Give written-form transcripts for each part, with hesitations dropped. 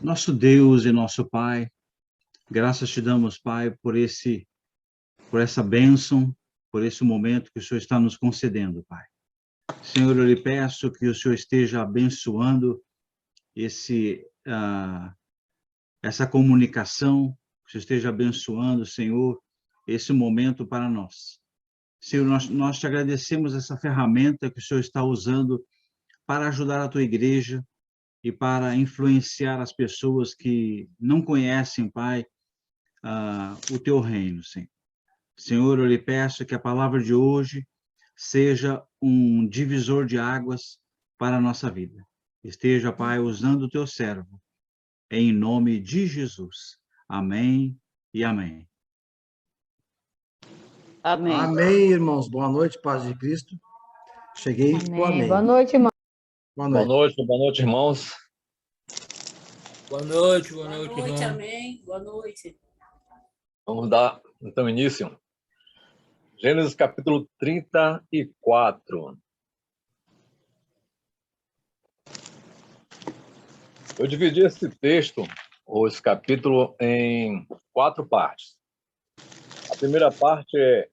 Nosso Deus e nosso Pai, graças te damos, Pai, por essa bênção, por esse momento que o Senhor está nos concedendo, Pai. Senhor, eu lhe peço que o Senhor esteja abençoando essa comunicação, que o Senhor esteja abençoando, Senhor, esse momento para nós. Senhor, nós te agradecemos essa ferramenta que o Senhor está usando para ajudar a tua igreja e para influenciar as pessoas que não conhecem, Pai, o teu reino, Senhor. Senhor, eu lhe peço que a palavra de hoje seja um divisor de águas para a nossa vida. Esteja, Pai, usando o teu servo, em nome de Jesus. Amém e amém. Amém. Amém, irmãos. Boa noite, paz de Cristo. Cheguei, Amém. amém. Boa noite, irmão. Boa Boa noite. noite, boa noite, irmãos. Boa noite, Boa noite, irmão. amém. Boa noite. Vamos dar, então, início. Gênesis capítulo 34. Eu dividi esse texto, ou esse capítulo, em 4 partes. A primeira parte é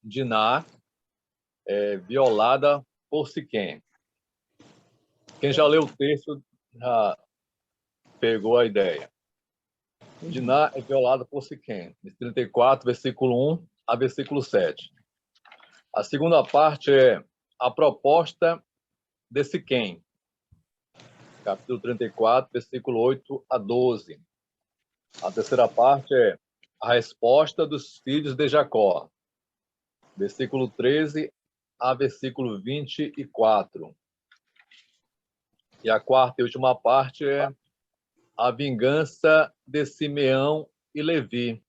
Diná, violada por Siquém. Quem já leu o texto já pegou a ideia. Diná é violada por Siquém, de 34, versículo 1 a versículo 7. A segunda parte é a proposta de Siquém, capítulo 34, versículo 8 a 12. A terceira parte é a resposta dos filhos de Jacó, versículo 13 a versículo 24. E a quarta e última parte é a vingança de Simeão e Levi,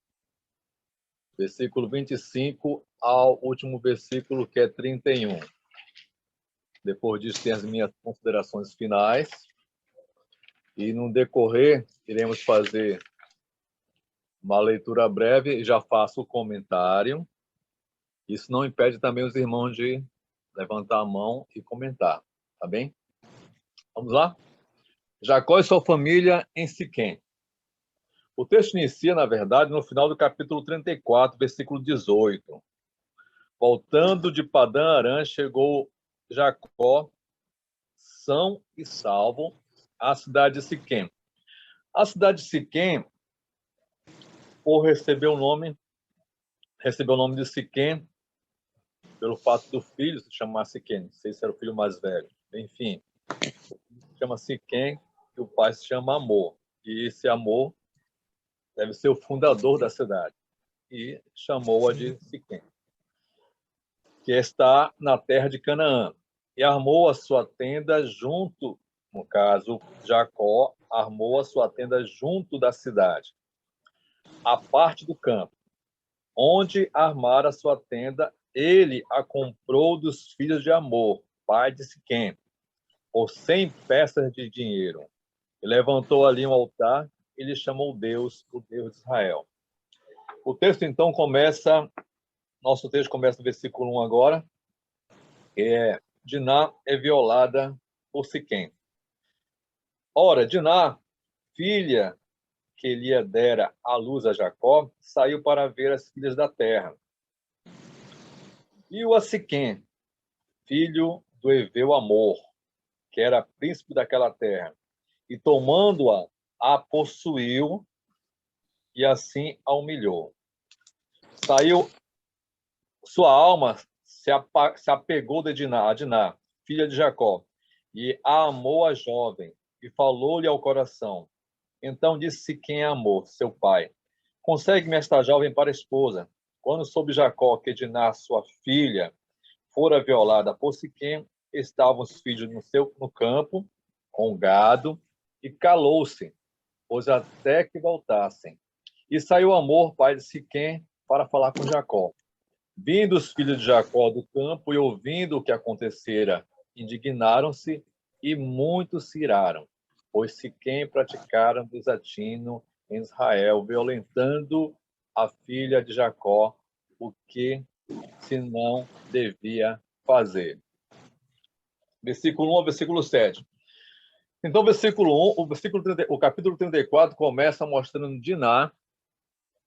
versículo 25 ao último versículo, que é 31. Depois disso, tem as minhas considerações finais. E no decorrer, iremos fazer uma leitura breve e já faço o comentário. Isso não impede também os irmãos de levantar a mão e comentar, tá bem? Vamos lá? Jacó e sua família em Siquém. O texto inicia, na verdade, no final do capítulo 34, versículo 18. Voltando de Padã Arã, chegou Jacó, são e salvo, à cidade de Siquém. A cidade de Siquém, recebeu o nome de Siquém pelo fato do filho se chamar Siquém. Não sei se era o filho mais velho. Enfim, se chama Siquém e o pai se chama Amor. E esse Amor deve ser o fundador da cidade. E chamou-a de Siquém, que está na terra de Canaã. E armou a sua tenda junto, no caso, Jacó armou a sua tenda junto da cidade, a parte do campo. Onde armara a sua tenda, ele a comprou dos filhos de Amor, pai de Siquém, por 100 peças de dinheiro. E levantou ali um altar e lhe chamou Deus, o Deus de Israel. O texto, então, nosso texto começa no versículo 1 agora, que é: Diná é violada por Siquém. Ora, Diná, filha que Elia dera à luz a Jacó, saiu para ver as filhas da terra. Viu a Siquém, filho do heveu Amor, que era príncipe daquela terra, e tomando-a, a possuiu e assim a humilhou. Sua alma se apegou a Diná, filha de Jacó, e a amou a jovem, e falou-lhe ao coração. Então disse Siquém a Amor, seu pai: consegue-me esta jovem para esposa. Quando soube Jacó que Diná, sua filha, fora violada por Siquém, estavam os filhos no campo, com gado, e calou-se, pois até que voltassem. E saiu Amor, pai de Siquém, para falar com Jacó. Vindo os filhos de Jacó do campo e ouvindo o que acontecera, indignaram-se e muitos se iraram, pois Siquém praticaram desatino em Israel, violentando a filha de Jacó, o que se não devia fazer. Versículo 1 ao versículo 7. Então, o capítulo 34 começa mostrando Diná,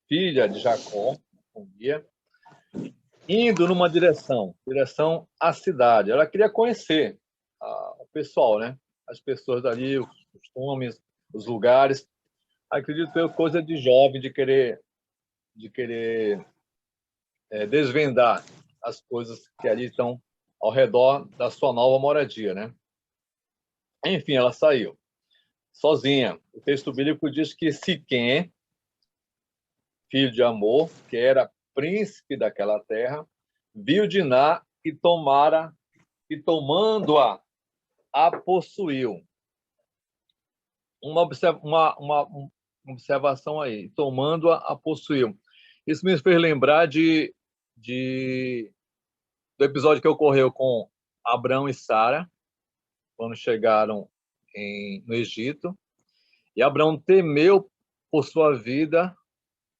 filha de Jacó, um dia, indo numa direção à cidade. Ela queria conhecer o pessoal, né? As pessoas dali, os costumes, os lugares. Acredito que é coisa de jovem, de querer desvendar as coisas que ali estão ao redor da sua nova moradia, né? Enfim, ela saiu sozinha. O texto bíblico diz que Siquém, filho de Amor, que era príncipe daquela terra, viu Diná e tomando-a, a possuiu. Uma observação aí, tomando-a, a possuiu. Isso me fez lembrar do episódio que ocorreu com Abrão e Sara, quando chegaram no Egito, e Abrão temeu por sua vida,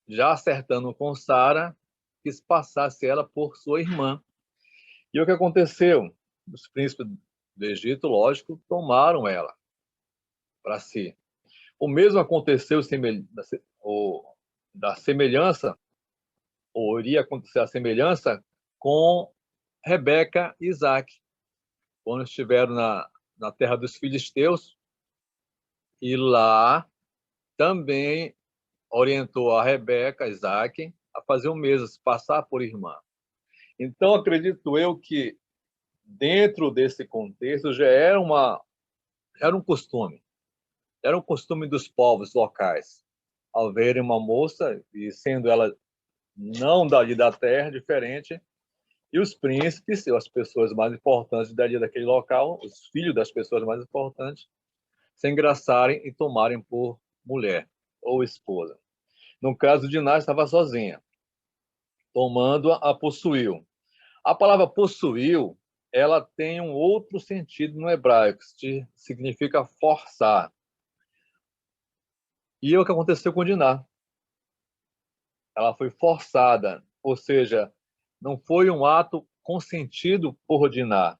já acertando com Sara, quis passasse ela por sua irmã. E o que aconteceu? Os príncipes do Egito, lógico, tomaram ela para si. O mesmo aconteceu da semelhança, ou iria acontecer a semelhança com Rebeca e Isaac, quando estiveram na terra dos filisteus, e lá também orientou a Rebeca, Isaac, a fazer o mesmo, se passar por irmã. Então, acredito eu que dentro desse contexto já era um costume. Era um costume dos povos locais, ao verem uma moça, e sendo ela não dali da terra, diferente, e os príncipes, as pessoas mais importantes dali daquele local, os filhos das pessoas mais importantes, se engraçarem e tomarem por mulher ou esposa. No caso de Diná, estava sozinha. Tomando-a, a possuiu. A palavra possuiu, ela tem um outro sentido no hebraico, que significa forçar. E é o que aconteceu com Diná. Ela foi forçada, ou seja, não foi um ato consentido por Diná,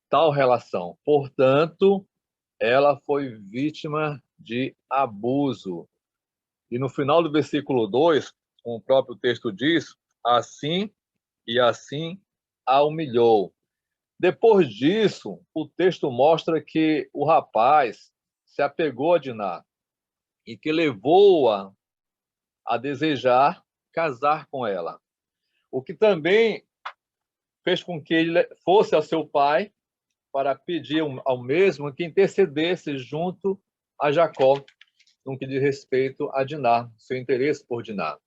tal relação. Portanto, ela foi vítima de abuso. E no final do versículo 2, como o próprio texto diz, assim a humilhou. Depois disso, o texto mostra que o rapaz se apegou a Diná e que levou-a a desejar casar com ela. O que também fez com que ele fosse ao seu pai para pedir ao mesmo que intercedesse junto a Jacó, no que diz respeito a Diná, seu interesse por Diná.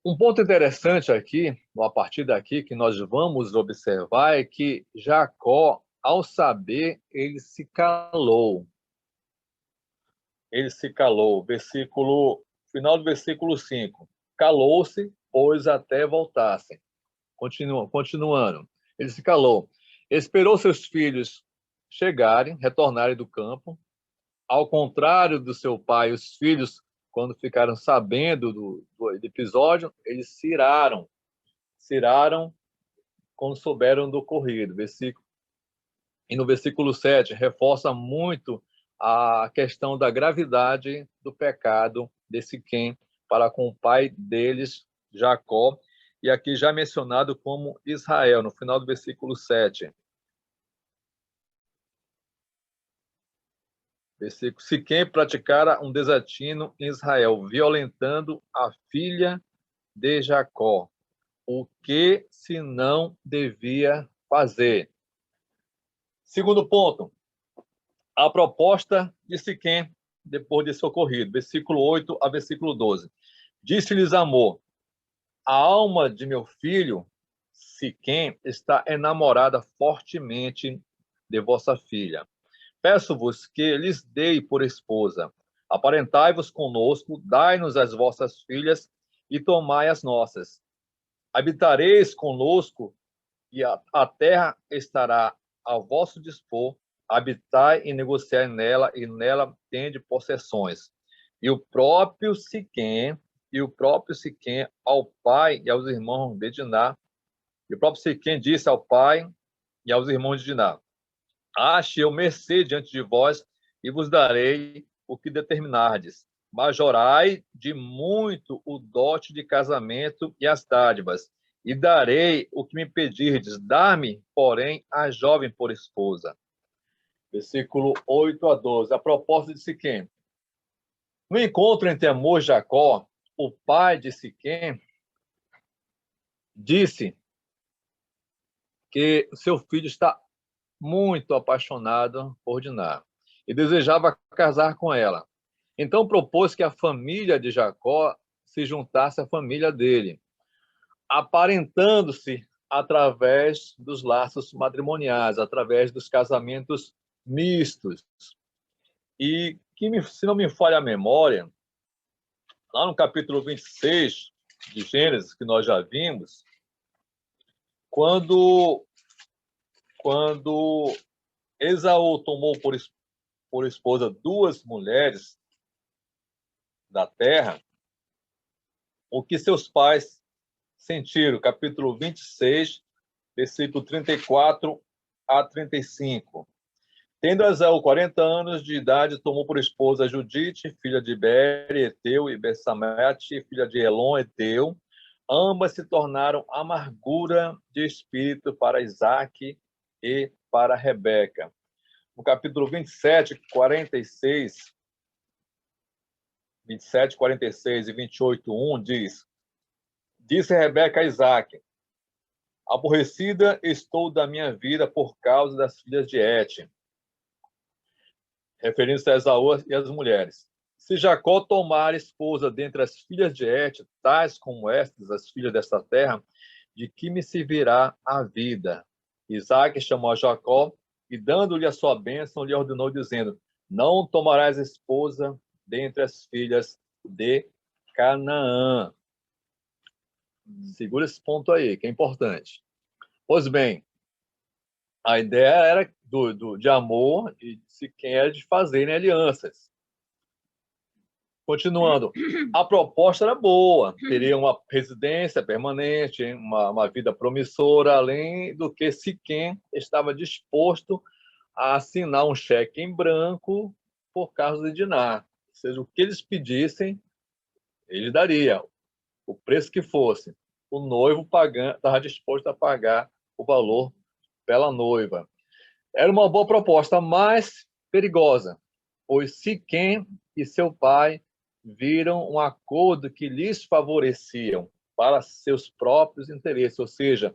Um ponto interessante aqui, a partir daqui, que nós vamos observar, é que Jacó, ao saber, ele se calou. Ele se calou. Final do versículo 5. Calou-se, pois até voltassem. Continuando. Ele se calou. Esperou seus filhos retornarem do campo. Ao contrário do seu pai, os filhos, quando ficaram sabendo do episódio, eles se iraram. Se iraram quando souberam do ocorrido. E no versículo 7, reforça muito a questão da gravidade do pecado de Siquém para com o pai deles, Jacó, e aqui já mencionado como Israel, no final do versículo 7. Siquém praticara um desatino em Israel, violentando a filha de Jacó. O que se não devia fazer? Segundo ponto, a proposta de Siquém, depois desse ocorrido, versículo 8 a versículo 12. Disse-lhes Amor, a alma de meu filho, Siquém, está enamorada fortemente de vossa filha. Peço-vos que lhes dei por esposa. Aparentai-vos conosco, dai-nos as vossas filhas e tomai as nossas. Habitareis conosco e a terra estará ao vosso dispor. Habitai e negociai nela, e nela tende possessões. E o próprio Siquém ao pai e aos irmãos de Diná, e o próprio Siquém disse ao pai e aos irmãos de Diná: Ache eu mercê diante de vós e vos darei o que determinardes. Majorai de muito o dote de casamento e as dádivas, e darei o que me pedirdes. Dá-me, porém, a jovem por esposa. Versículo 8 a 12. A proposta de Siquém. No encontro entre Amor e Jacó, o pai de Siquém disse que seu filho está muito apaixonado por Diná e desejava casar com ela. Então propôs que a família de Jacó se juntasse à família dele, aparentando-se através dos laços matrimoniais, através dos casamentos mistos. E que, se não me falha a memória, lá no capítulo 26 de Gênesis, que nós já vimos, quando Esaú tomou por esposa duas mulheres da terra, o que seus pais sentiram, capítulo 26, versículo 34 a 35. Tendo Esaú 40 anos de idade, tomou por esposa Judite, filha de Bere, Eteu, e Bessamete, filha de Elon, Eteu. Ambas se tornaram amargura de espírito para Isaque e para Rebeca. No capítulo 27, 46 e 28, 1, diz: Disse Rebeca a Isaque: Aborrecida estou da minha vida por causa das filhas de Et, referindo-se a Esaú e as mulheres. Se Jacó tomar esposa dentre as filhas de Et, tais como estas, as filhas desta terra, de que me servirá a vida? Isaque chamou a Jacó e, dando-lhe a sua bênção, lhe ordenou, dizendo: Não tomarás esposa dentre as filhas de Canaã. Segura esse ponto aí, que é importante. Pois bem, a ideia era de amor e de quem era de fazerem alianças. Continuando, a proposta era boa, teria uma residência permanente, uma vida promissora, além do que Siquém estava disposto a assinar um cheque em branco por causa de Diná. Ou seja, o que eles pedissem, ele daria, o preço que fosse. O noivo estava disposto a pagar o valor pela noiva. Era uma boa proposta, mas perigosa, pois Siquém e seu pai viram um acordo que lhes favoreciam para seus próprios interesses, ou seja,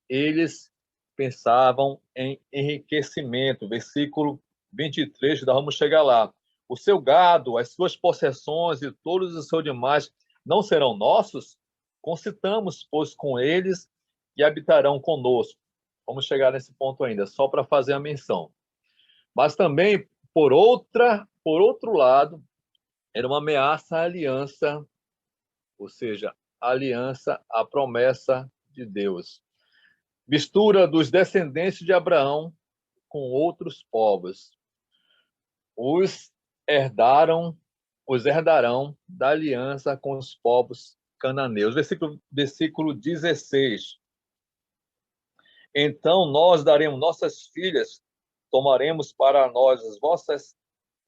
eles pensavam em enriquecimento. Versículo 23, nós vamos chegar lá. O seu gado, as suas possessões e todos os seus demais não serão nossos? Concitamos, pois, com eles e habitarão conosco. Vamos chegar nesse ponto ainda, só para fazer a menção. Mas também, por outro lado, era uma ameaça à aliança, ou seja, a aliança, a promessa de Deus. Mistura dos descendentes de Abraão com outros povos. Os herdarão da aliança com os povos cananeus. Versículo 16. Então nós daremos nossas filhas, tomaremos para nós as vossas,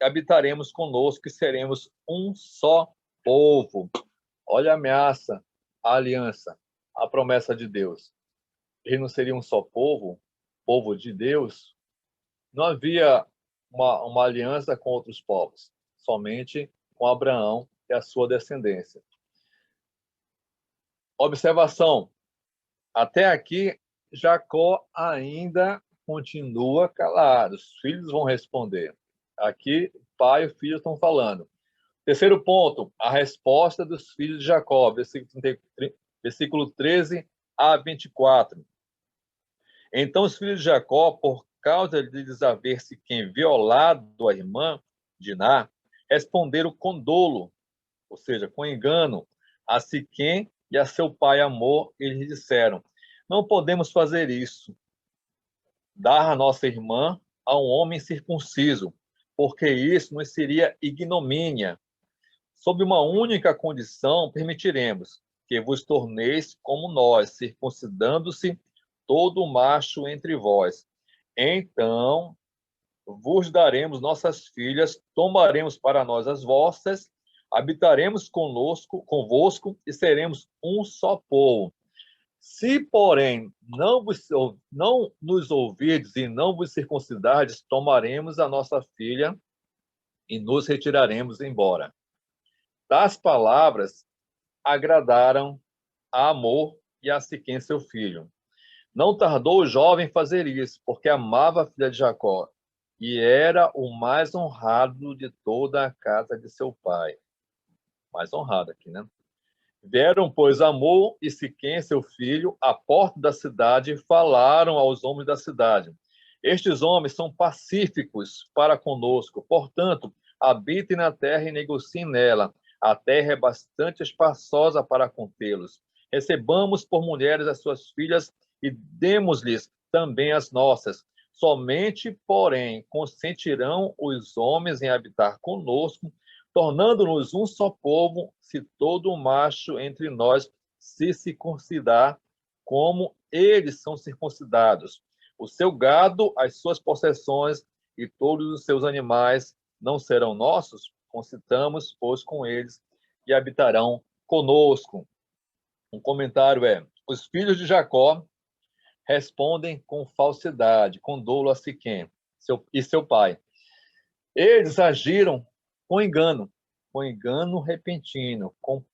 habitaremos conosco e seremos um só povo. Olha a ameaça, a aliança, a promessa de Deus. Ele não seria um só povo, povo de Deus? Não havia uma aliança com outros povos, somente com Abraão e a sua descendência. Observação. Até aqui, Jacó ainda continua calado. Os filhos vão responder. Aqui, pai e filho estão falando. Terceiro ponto, a resposta dos filhos de Jacó, versículo 13 a 24. Então os filhos de Jacó, por causa de lhes haver Siquém violado a irmã Diná, responderam com dolo, ou seja, com engano, a Siquém e a seu pai Amor, e lhes disseram: não podemos fazer isso, dar a nossa irmã a um homem circunciso, porque isso nos seria ignomínia. Sob uma única condição, permitiremos que vos torneis como nós, circuncidando-se todo macho entre vós. Então vos daremos nossas filhas, tomaremos para nós as vossas, habitaremos convosco e seremos um só povo. Se, porém, não nos ouvirdes e não vos circuncidardes, tomaremos a nossa filha e nos retiraremos embora. Tais palavras agradaram a Amor e a Siquém, seu filho. Não tardou o jovem fazer isso, porque amava a filha de Jacó, e era o mais honrado de toda a casa de seu pai. Mais honrado aqui, né? Vieram, pois, Amor e Siquém, seu filho, à porta da cidade, e falaram aos homens da cidade. Estes homens são pacíficos para conosco, portanto, habitem na terra e negociem nela. A terra é bastante espaçosa para contê-los. Recebamos por mulheres as suas filhas e demos-lhes também as nossas. Somente, porém, consentirão os homens em habitar conosco, tornando-nos um só povo, se todo macho entre nós se circuncidar, como eles são circuncidados. O seu gado, as suas possessões e todos os seus animais não serão nossos? Concitamos, pois, com eles e habitarão conosco. Um comentário é: os filhos de Jacó respondem com falsidade, com dolo a Siquém e seu pai. Eles agiram com engano repentino, com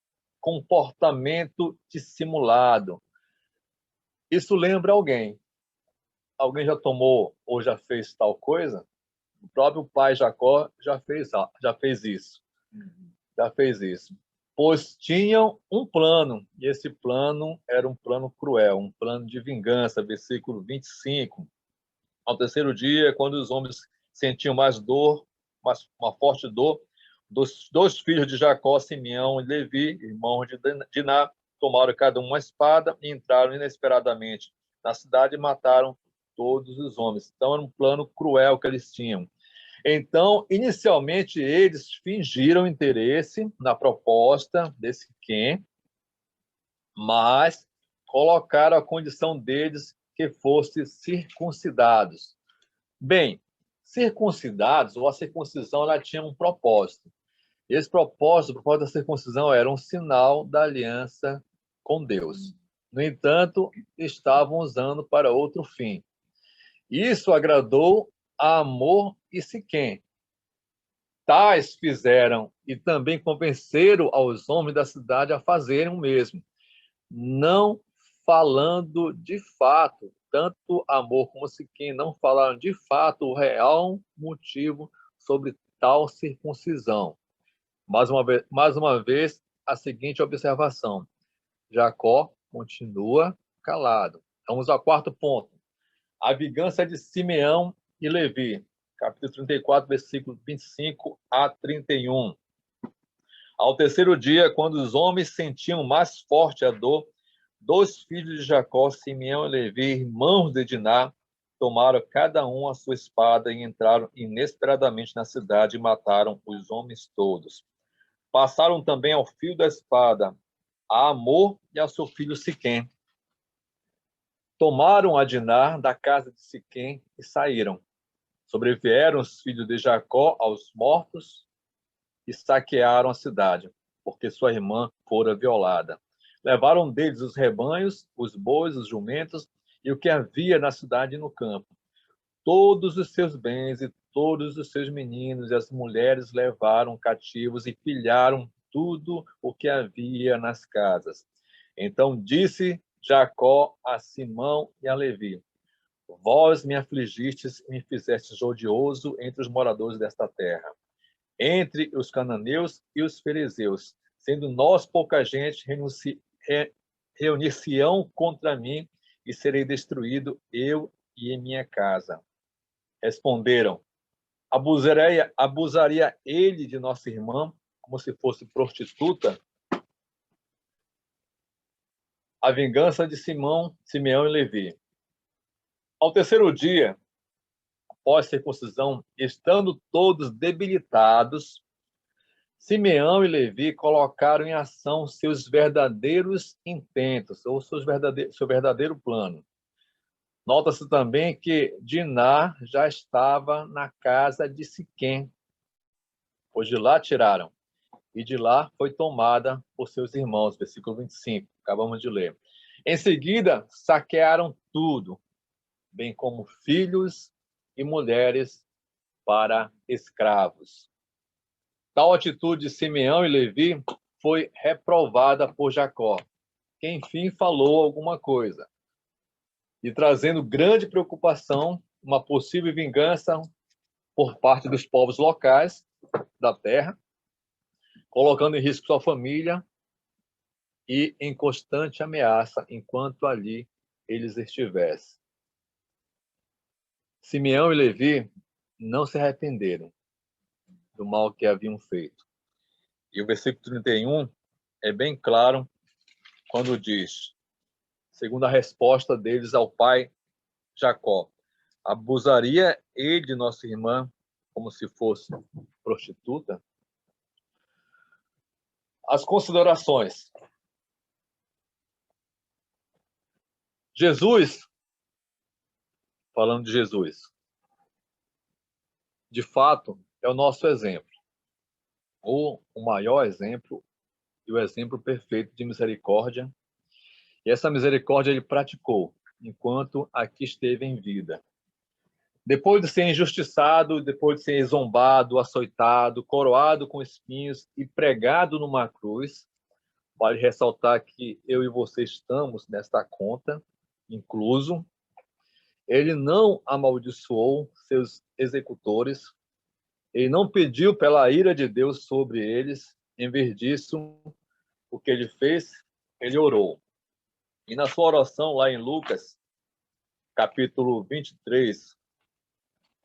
comportamento dissimulado. Isso lembra alguém? Alguém já tomou ou já fez tal coisa? O próprio pai Jacó já fez isso. Já fez isso. Pois tinham um plano, e esse plano era um plano cruel, um plano de vingança, versículo 25. Ao terceiro dia, quando os homens sentiam mais dor, uma forte dor, dos dois filhos de Jacó, Simeão e Levi, irmãos de Diná, tomaram cada um uma espada e entraram inesperadamente na cidade e mataram todos os homens. Então, era um plano cruel que eles tinham. Então, inicialmente, eles fingiram interesse na proposta desse Siquém, mas colocaram a condição deles que fossem circuncidados. Bem, circuncidados, ou a circuncisão, ela tinha um propósito. Esse propósito, o propósito da circuncisão, era um sinal da aliança com Deus. No entanto, estavam usando para outro fim. Isso agradou a Amor e Siquém. Tais fizeram e também convenceram aos homens da cidade a fazerem o mesmo, não falando de fato, tanto Amor como Siquém não falaram de fato o real motivo sobre tal circuncisão. Mais uma vez, a seguinte observação: Jacó continua calado. Vamos ao quarto ponto. A vingança de Simeão e Levi. Capítulo 34, versículo 25 a 31. Ao terceiro dia, quando os homens sentiam mais forte a dor, dois filhos de Jacó, Simeão e Levi, irmãos de Diná, tomaram cada um a sua espada e entraram inesperadamente na cidade e mataram os homens todos. Passaram também ao fio da espada a Amor e ao seu filho Siquém. Tomaram a Diná da casa de Siquém e saíram. Sobrevieram os filhos de Jacó aos mortos e saquearam a cidade, porque sua irmã fora violada. Levaram deles os rebanhos, os bois, os jumentos e o que havia na cidade e no campo. Todos os seus bens e todos os seus meninos e as mulheres levaram cativos e pilharam tudo o que havia nas casas. Então disse Jacó a Simão e a Levi: vós me afligistes e me fizestes odioso entre os moradores desta terra, entre os cananeus e os fariseus, sendo nós pouca gente, reunir-se-ão contra mim e serei destruído eu e em minha casa. Responderam: abusaria ele de nossa irmã como se fosse prostituta? A vingança de Simeão e Levi. Ao terceiro dia, após circuncisão, estando todos debilitados, Simeão e Levi colocaram em ação seus verdadeiros intentos, ou seu verdadeiro plano. Nota-se também que Diná já estava na casa de Siquém, pois de lá tiraram, e de lá foi tomada por seus irmãos. Versículo 25, acabamos de ler. Em seguida, saquearam tudo, bem como filhos e mulheres para escravos. Tal atitude de Simeão e Levi foi reprovada por Jacó, que enfim falou alguma coisa, e trazendo grande preocupação, uma possível vingança por parte dos povos locais da terra, colocando em risco sua família e em constante ameaça enquanto ali eles estivessem. Simeão e Levi não se arrependeram do mal que haviam feito. E o versículo 31 é bem claro quando diz, segundo a resposta deles ao pai Jacó, abusaria ele de nossa irmã como se fosse prostituta? As considerações. Jesus, falando de Jesus, de fato, é o nosso exemplo, ou o maior exemplo e o exemplo perfeito de misericórdia. E essa misericórdia ele praticou enquanto aqui esteve em vida. Depois de ser injustiçado, depois de ser zombado, açoitado, coroado com espinhos e pregado numa cruz, vale ressaltar que eu e você estamos nesta conta, incluso. Ele não amaldiçoou seus executores, ele não pediu pela ira de Deus sobre eles, em vez disso, o que ele fez, ele orou. E na sua oração lá em Lucas, capítulo 23,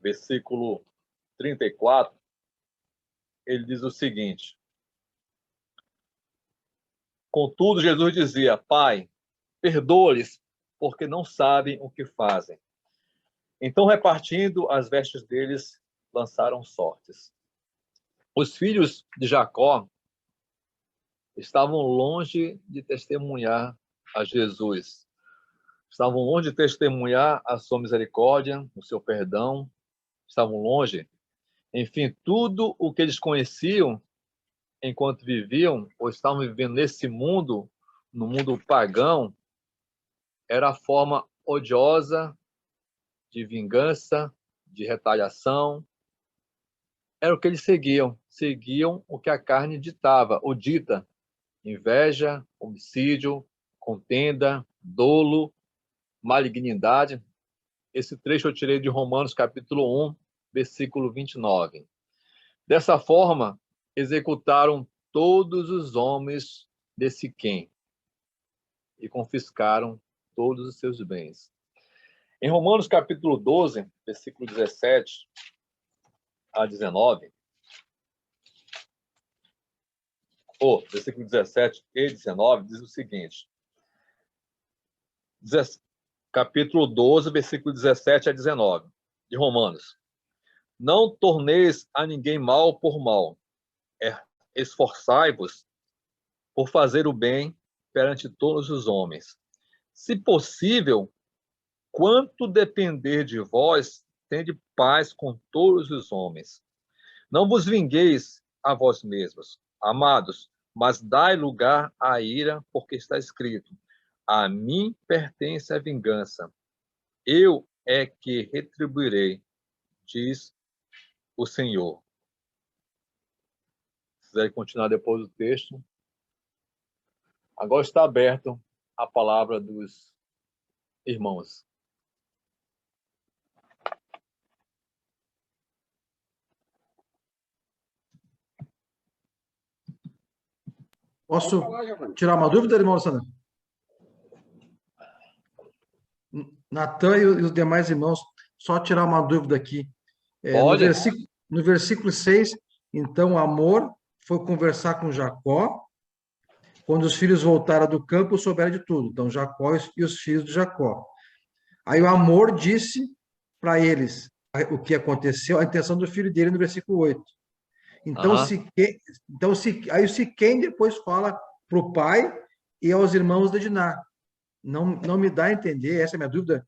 versículo 34, ele diz o seguinte: contudo, Jesus dizia, Pai, perdoa-lhes, porque não sabem o que fazem. Então, repartindo as vestes deles, lançaram sortes. Os filhos de Jacó estavam longe de testemunhar a Jesus. Estavam longe de testemunhar a sua misericórdia, o seu perdão. Estavam longe. Enfim, tudo o que eles conheciam enquanto viviam, ou estavam vivendo nesse mundo, no mundo pagão, era a forma odiosa de vingança, de retaliação. Era o que eles seguiam. Seguiam o que a carne ditava, ou dita. Inveja, homicídio, contenda, dolo, malignidade. Esse trecho eu tirei de Romanos, capítulo 1, versículo 29. Dessa forma, executaram todos os homens de Siquém e confiscaram todos os seus bens. Em Romanos, capítulo 12, versículo 17 a 19, versículo 17 e 19, diz o seguinte, capítulo 12, versículo 17 a 19, de Romanos. Não torneis a ninguém mal por mal, esforçai-vos por fazer o bem perante todos os homens. Se possível, quanto depender de vós, tende paz com todos os homens. Não vos vingueis a vós mesmos, amados, mas dai lugar à ira, porque está escrito, a mim pertence a vingança, eu é que retribuirei, diz o Senhor. Se quiser continuar depois do texto. Agora está aberto a palavra dos irmãos. Posso tirar uma dúvida, irmão Sandro? Natan e os demais irmãos, só tirar uma dúvida aqui. Pode. No versículo 6, então, Amor foi conversar com Jacó. Quando os filhos voltaram do campo, souberam de tudo. Então, Jacó e os filhos de Jacó. Aí o Amor disse para eles o que aconteceu, a intenção do filho dele no versículo 8. Então, aí o Siquém depois fala para o pai e aos irmãos de Diná. Não me dá a entender, essa é a minha dúvida,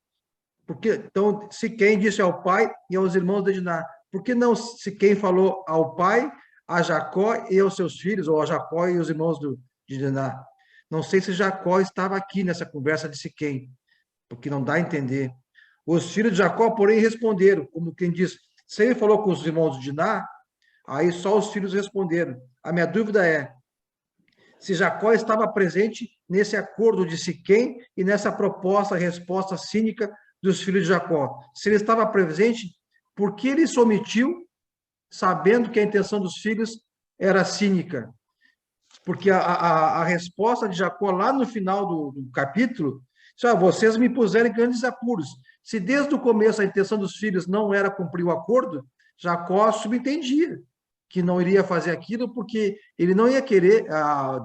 Porque, então, Siquém disse ao pai e aos irmãos de Diná. Por que não Siquém falou ao pai, a Jacó e aos seus filhos, ou a Jacó e os irmãos de Diná? Não sei se Jacó estava aqui nessa conversa de Siquém, porque não dá a entender. Os filhos de Jacó, porém, responderam, como quem diz, se ele falou com os irmãos de Diná, aí só os filhos responderam. A minha dúvida é se Jacó estava presente nesse acordo de Siquém e nessa resposta cínica dos filhos de Jacó. Se ele estava presente, por que ele se omitiu, sabendo que a intenção dos filhos era cínica? Porque a resposta de Jacó, lá no final do capítulo, vocês me puseram em grandes apuros. Se desde o começo a intenção dos filhos não era cumprir o acordo, Jacó subentendia que não iria fazer aquilo porque ele não ia querer,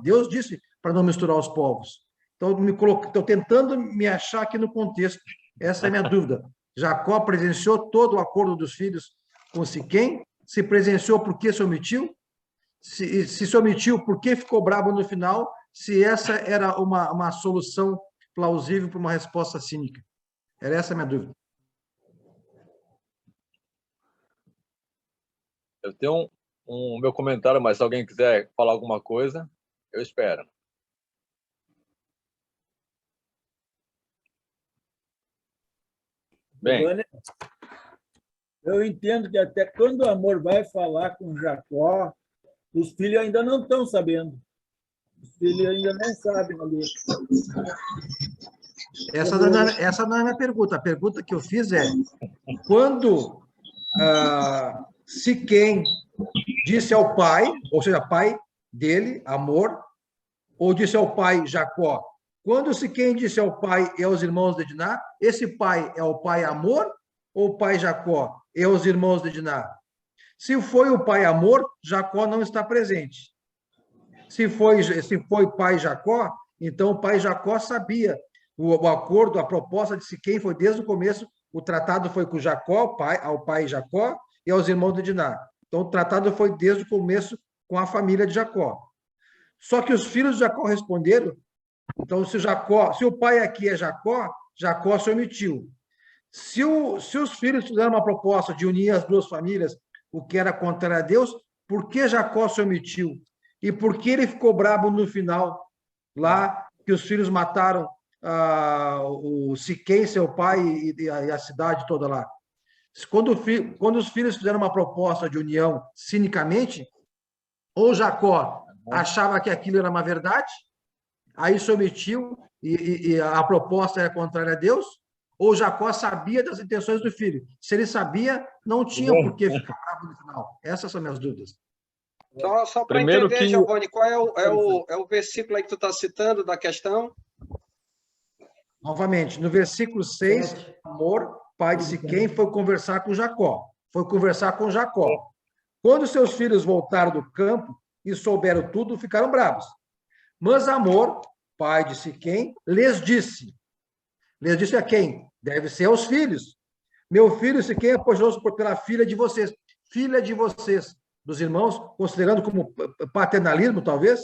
Deus disse para não misturar os povos. Então, estou tentando me achar aqui no contexto. Essa é a minha dúvida. Jacó presenciou todo o acordo dos filhos com Siquém? Se presenciou, por que se omitiu? Se omitiu, por que ficou bravo no final? Se essa era uma solução plausível para uma resposta cínica. Era essa a minha dúvida. Eu tenho meu comentário, mas se alguém quiser falar alguma coisa, eu espero. Bem, eu entendo que até quando o Amor vai falar com Jacó, os filhos ainda não estão sabendo. Os filhos ainda não sabem ali. Essa não é a minha pergunta. A pergunta que eu fiz é, quando Siquém disse ao pai, ou seja, pai dele, Amor, ou disse ao pai Jacó, quando Siquém disse ao pai e aos irmãos de Diná, esse pai é o pai Amor ou o pai Jacó e aos irmãos de Diná? Se foi o pai Amor, Jacó não está presente. Se foi pai Jacó, então o pai Jacó sabia. O acordo, a proposta de Siquém foi desde o começo, o tratado foi com Jacó, ao pai Jacó e aos irmãos de Diná. Então o tratado foi desde o começo com a família de Jacó. Só que os filhos de Jacó responderam, então se o pai aqui é Jacó, Jacó se omitiu. Se os filhos fizeram uma proposta de unir as duas famílias, o que era contrário a Deus, por que Jacó se omitiu? E por que ele ficou bravo no final, lá que os filhos mataram o Siquém, seu pai, e a cidade toda lá? Quando os filhos fizeram uma proposta de união cinicamente, ou Jacó achava que aquilo era uma verdade, aí se omitiu e a proposta era contrária a Deus, ou Jacó sabia das intenções do filho. Se ele sabia, não tinha por que ficar bravo no final. Essas são minhas dúvidas. Só para entender, Giovanni, qual é o versículo aí que tu está citando da questão? Novamente, no versículo 6, Amor, pai de Siquém, foi conversar com Jacó. Quando seus filhos voltaram do campo e souberam tudo, ficaram bravos. Mas Amor, pai de Siquém, lhes disse a quem? Deve ser aos filhos. Meu filho Siquém apoiou-se pela filha de vocês, dos irmãos, considerando como paternalismo, talvez.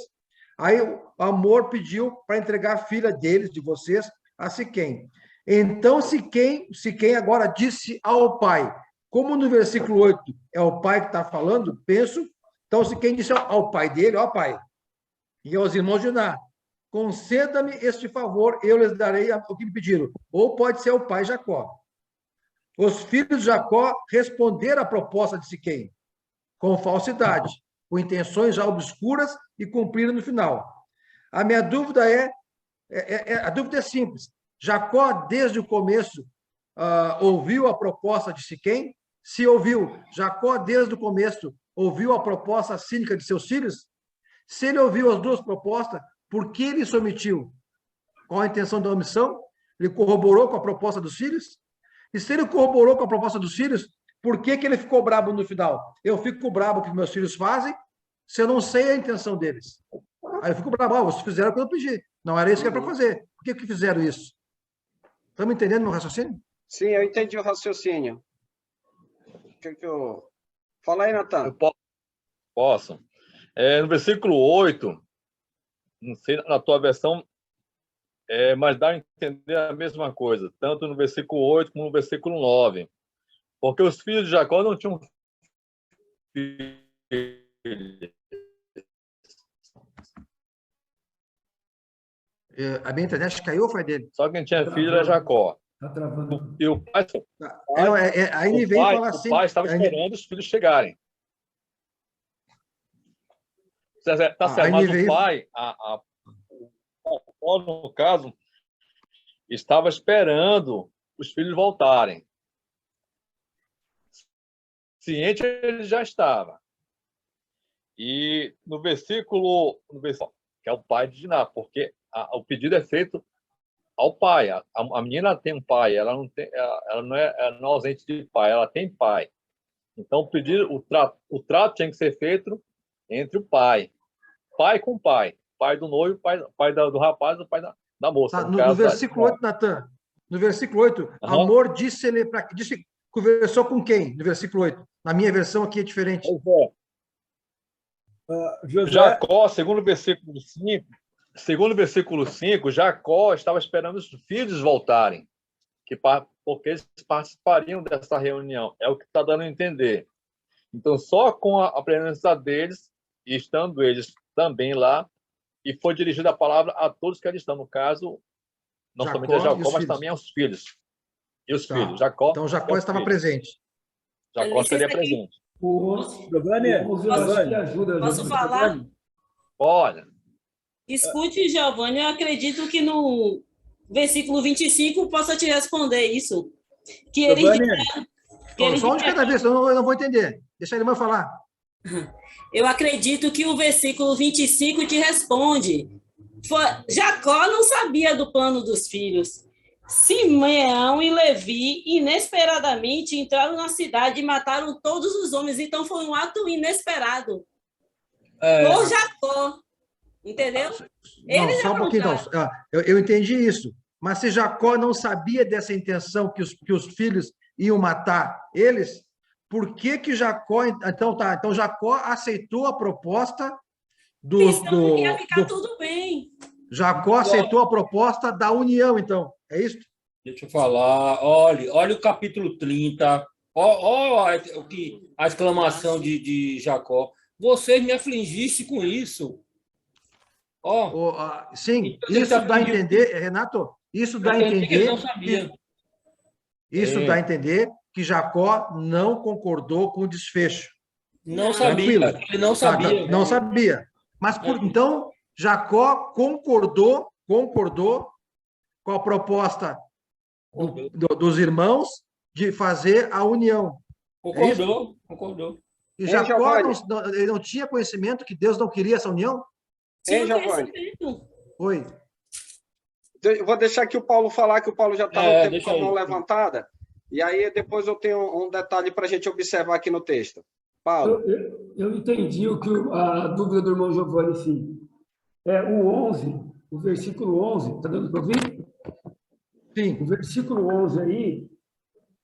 Aí o Amor pediu para entregar a filha deles, de vocês, a Siquém. Então Siquém agora disse ao pai, como no versículo 8 é o pai que está falando, penso, então Siquém disse ao pai dele, ó pai, e aos irmãos de Diná, conceda-me este favor, eu lhes darei o que me pediram. Ou pode ser o pai Jacó. Os filhos de Jacó responderam à proposta de Siquém, com falsidade, com intenções já obscuras e cumpriram no final. A minha dúvida a dúvida é simples. Jacó, desde o começo, ouviu a proposta de Siquém? Se ouviu, Jacó, desde o começo, ouviu a proposta cínica de seus filhos? Se ele ouviu as duas propostas, por que ele se omitiu? Qual a intenção da omissão? Ele corroborou com a proposta dos filhos? E se ele corroborou com a proposta dos filhos, por que ele ficou bravo no final? Eu fico bravo com o que meus filhos fazem, se eu não sei a intenção deles. Aí eu fico bravo, vocês fizeram o que eu pedi. Não era isso que era para fazer. Por que fizeram isso? Estamos entendendo meu raciocínio? Sim, eu entendi o raciocínio. Fala aí, Natan. Eu posso. No versículo 8, não sei, na tua versão, mas dá a entender a mesma coisa, tanto no versículo 8 como no versículo 9. Porque os filhos de Jacó não tinham filho. A minha internet caiu ou foi dele? Só quem tinha filho era Jacó. Está travando. E o pai, Aí ele veio falar assim. O pai estava esperando os filhos chegarem. Tá certo, mas o pai, no caso, estava esperando os filhos voltarem. Ciente ele já estava. E no versículo que é o pai de Diná, porque o pedido é feito ao pai. A menina tem um pai, ela não é ausente de pai, ela tem pai. Então o trato tinha que ser feito entre o pai com pai do noivo, pai do rapaz, o pai da moça. Tá, no versículo 8, Natan, no versículo 8, amor disse conversou com quem? No versículo 8. Na minha versão aqui é diferente. Jacó, segundo o versículo 5, Jacó estava esperando os filhos voltarem, porque eles participariam dessa reunião. É o que está dando a entender. Então, só com a presença deles, e estando eles também lá, e foi dirigida a palavra a todos que ali estão. No caso, não somente a Jacó, mas também aos filhos. E os filhos. Então, Jacó estava presente. Jacó estaria presente. Posso falar? Olha. Escute, Giovanni, eu acredito que no versículo 25 possa te responder isso. Que ele só um de cada vez, senão eu não vou entender. Deixa a irmã falar. Eu acredito que o versículo 25 te responde. Jacó não sabia do plano dos filhos. Simeão e Levi, inesperadamente, entraram na cidade e mataram todos os homens. Então, foi um ato inesperado. Por Jacó. Entendeu? Não, só um pouquinho, então. Eu entendi isso. Mas se Jacó não sabia dessa intenção que os filhos iam matar eles, por que Jacó... Então Jacó aceitou a proposta pensando que ia ficar tudo bem. Jacó aceitou a proposta da união, então. É isso? Deixa eu falar. Olha o capítulo 30. Olha a exclamação de Jacó. Vocês me afligiste com isso. Sim, isso dá a entender, Renato, isso dá a entender... Isso dá a entender que Jacó não concordou com o desfecho. Não sabia. Ele não sabia. Não sabia. Mas, então, Jacó concordou com a proposta dos irmãos de fazer a união. Concordou. E Jacó ele não tinha conhecimento que Deus não queria essa união? Sim, Giovanni. Oi. Eu vou deixar aqui o Paulo falar, que o Paulo já está no tempo com a mão levantada. E aí depois eu tenho um detalhe para a gente observar aqui no texto. Paulo. Eu entendi a dúvida do irmão Giovanni, sim. O 11, o versículo 11, está dando para ouvir? Sim. O versículo 11 aí,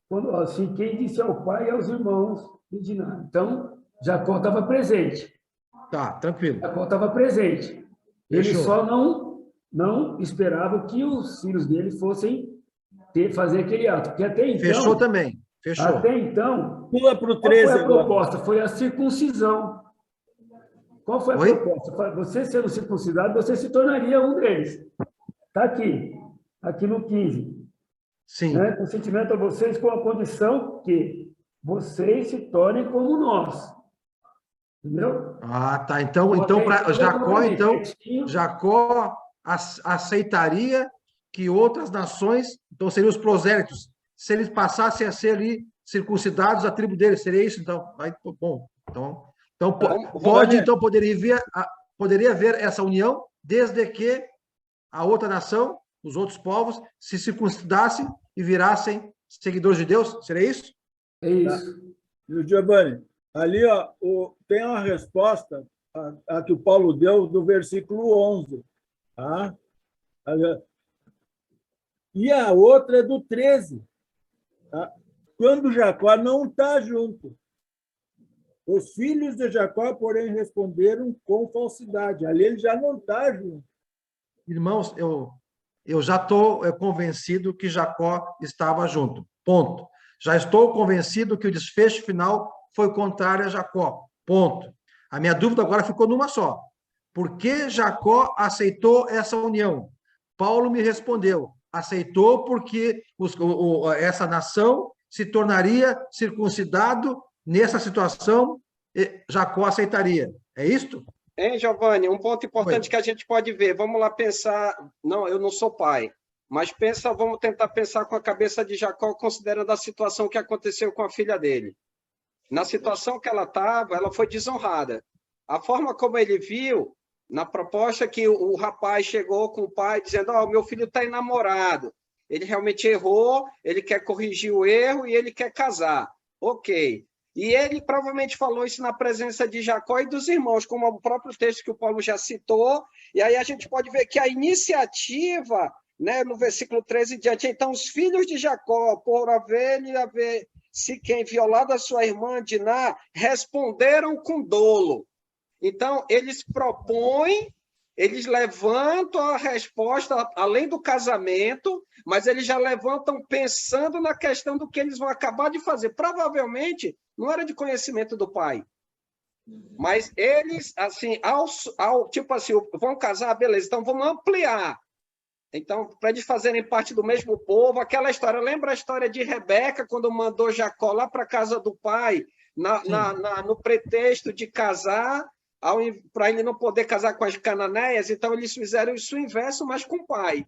quando, assim, quem disse ao pai e aos irmãos de Diná. Então, Jacó estava presente. Tá, tranquilo. Jacó estava presente. Ele só não esperava que os filhos dele fossem fazer aquele ato. Porque até então... Fechou também. Fechou. Até então... Pula para o 13 qual foi a agora. proposta? Foi a circuncisão. Qual foi a proposta? Você sendo circuncidado, você se tornaria um deles. Está aqui no 15. Sim. Né? Consentimento a vocês com a condição que vocês se tornem como nós. Entendeu? Tá. Então para Jacó aceitaria que outras nações, então seriam os prosélitos, se eles passassem a ser ali circuncidados, a tribo deles, seria isso? Então, bom. Então poderia haver essa união, desde que a outra nação, os outros povos, se circuncidassem e virassem seguidores de Deus? Seria isso? É isso. Giovanni, ali tem uma resposta a que o Paulo deu do versículo 11. Tá? E a outra é do 13. Tá? Quando Jacó não está junto. Os filhos de Jacó, porém, responderam com falsidade. Ali ele já não está junto. Irmãos, eu já estou convencido que Jacó estava junto. Ponto. Já estou convencido que o desfecho final foi contrário a Jacó. Ponto. A minha dúvida agora ficou numa só. Por que Jacó aceitou essa união? Paulo me respondeu, aceitou porque essa nação se tornaria circuncidado nessa situação, Jacó aceitaria. É isto? Hein, Giovanni? Um ponto importante que a gente pode ver. Vamos lá pensar. Não, eu não sou pai, mas vamos tentar pensar com a cabeça de Jacó, considerando a situação que aconteceu com a filha dele. Na situação que ela estava, ela foi desonrada. A forma como ele viu, na proposta que o rapaz chegou com o pai, dizendo: "Ó, meu filho está enamorado. Ele realmente errou, ele quer corrigir o erro e ele quer casar." Ok. E ele provavelmente falou isso na presença de Jacó e dos irmãos, como o próprio texto que o Paulo já citou. E aí a gente pode ver que a iniciativa, né, no versículo 13 diante, então os filhos de Jacó, por haver Siquém violado a sua irmã Diná, responderam com dolo. Então, eles propõem, eles levantam a resposta além do casamento, mas eles já levantam pensando na questão do que eles vão acabar de fazer. Provavelmente, não era de conhecimento do pai. Mas eles, assim, tipo assim, vão casar, beleza, então vamos ampliar. Então, para eles fazerem parte do mesmo povo, aquela história, lembra a história de Rebeca, quando mandou Jacó lá para a casa do pai, no pretexto de casar, para ele não poder casar com as cananeias, então eles fizeram isso inverso, mas com o pai.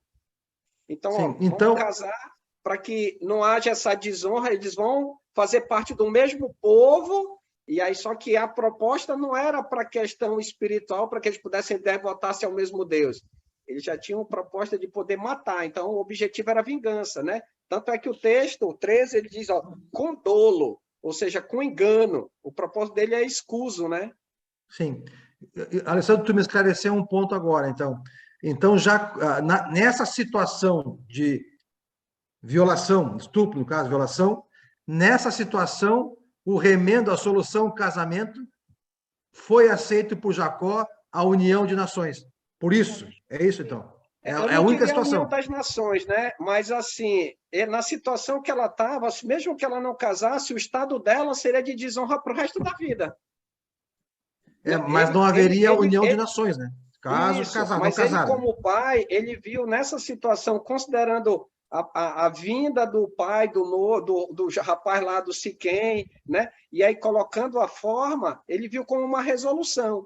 Então, vamos casar para que não haja essa desonra, eles vão fazer parte do mesmo povo, e aí só que a proposta não era para a questão espiritual, para que eles pudessem devotar-se ao mesmo Deus. Eles já tinham proposta de poder matar, então o objetivo era vingança, né? Tanto é que o texto, o 13, ele diz, ó, com dolo, ou seja, com engano. O propósito dele é escuso, né? Sim. Alessandro, tu me esclareceu um ponto agora, então. Então, já nessa situação de violação, estupro, no caso, violação, nessa situação, o remendo, a solução, o casamento, foi aceito por Jacó a união de nações. Por isso, é isso, então. É a única situação. A união das nações, né? Mas, assim, na situação que ela estava, mesmo que ela não casasse, o estado dela seria de desonra para o resto da vida. Mas não haveria união de nações, né? Caso casar, mas não ele, casaram. como pai, ele viu nessa situação, considerando a vinda do pai do rapaz lá do Siquém, né? E aí colocando a forma, ele viu como uma resolução.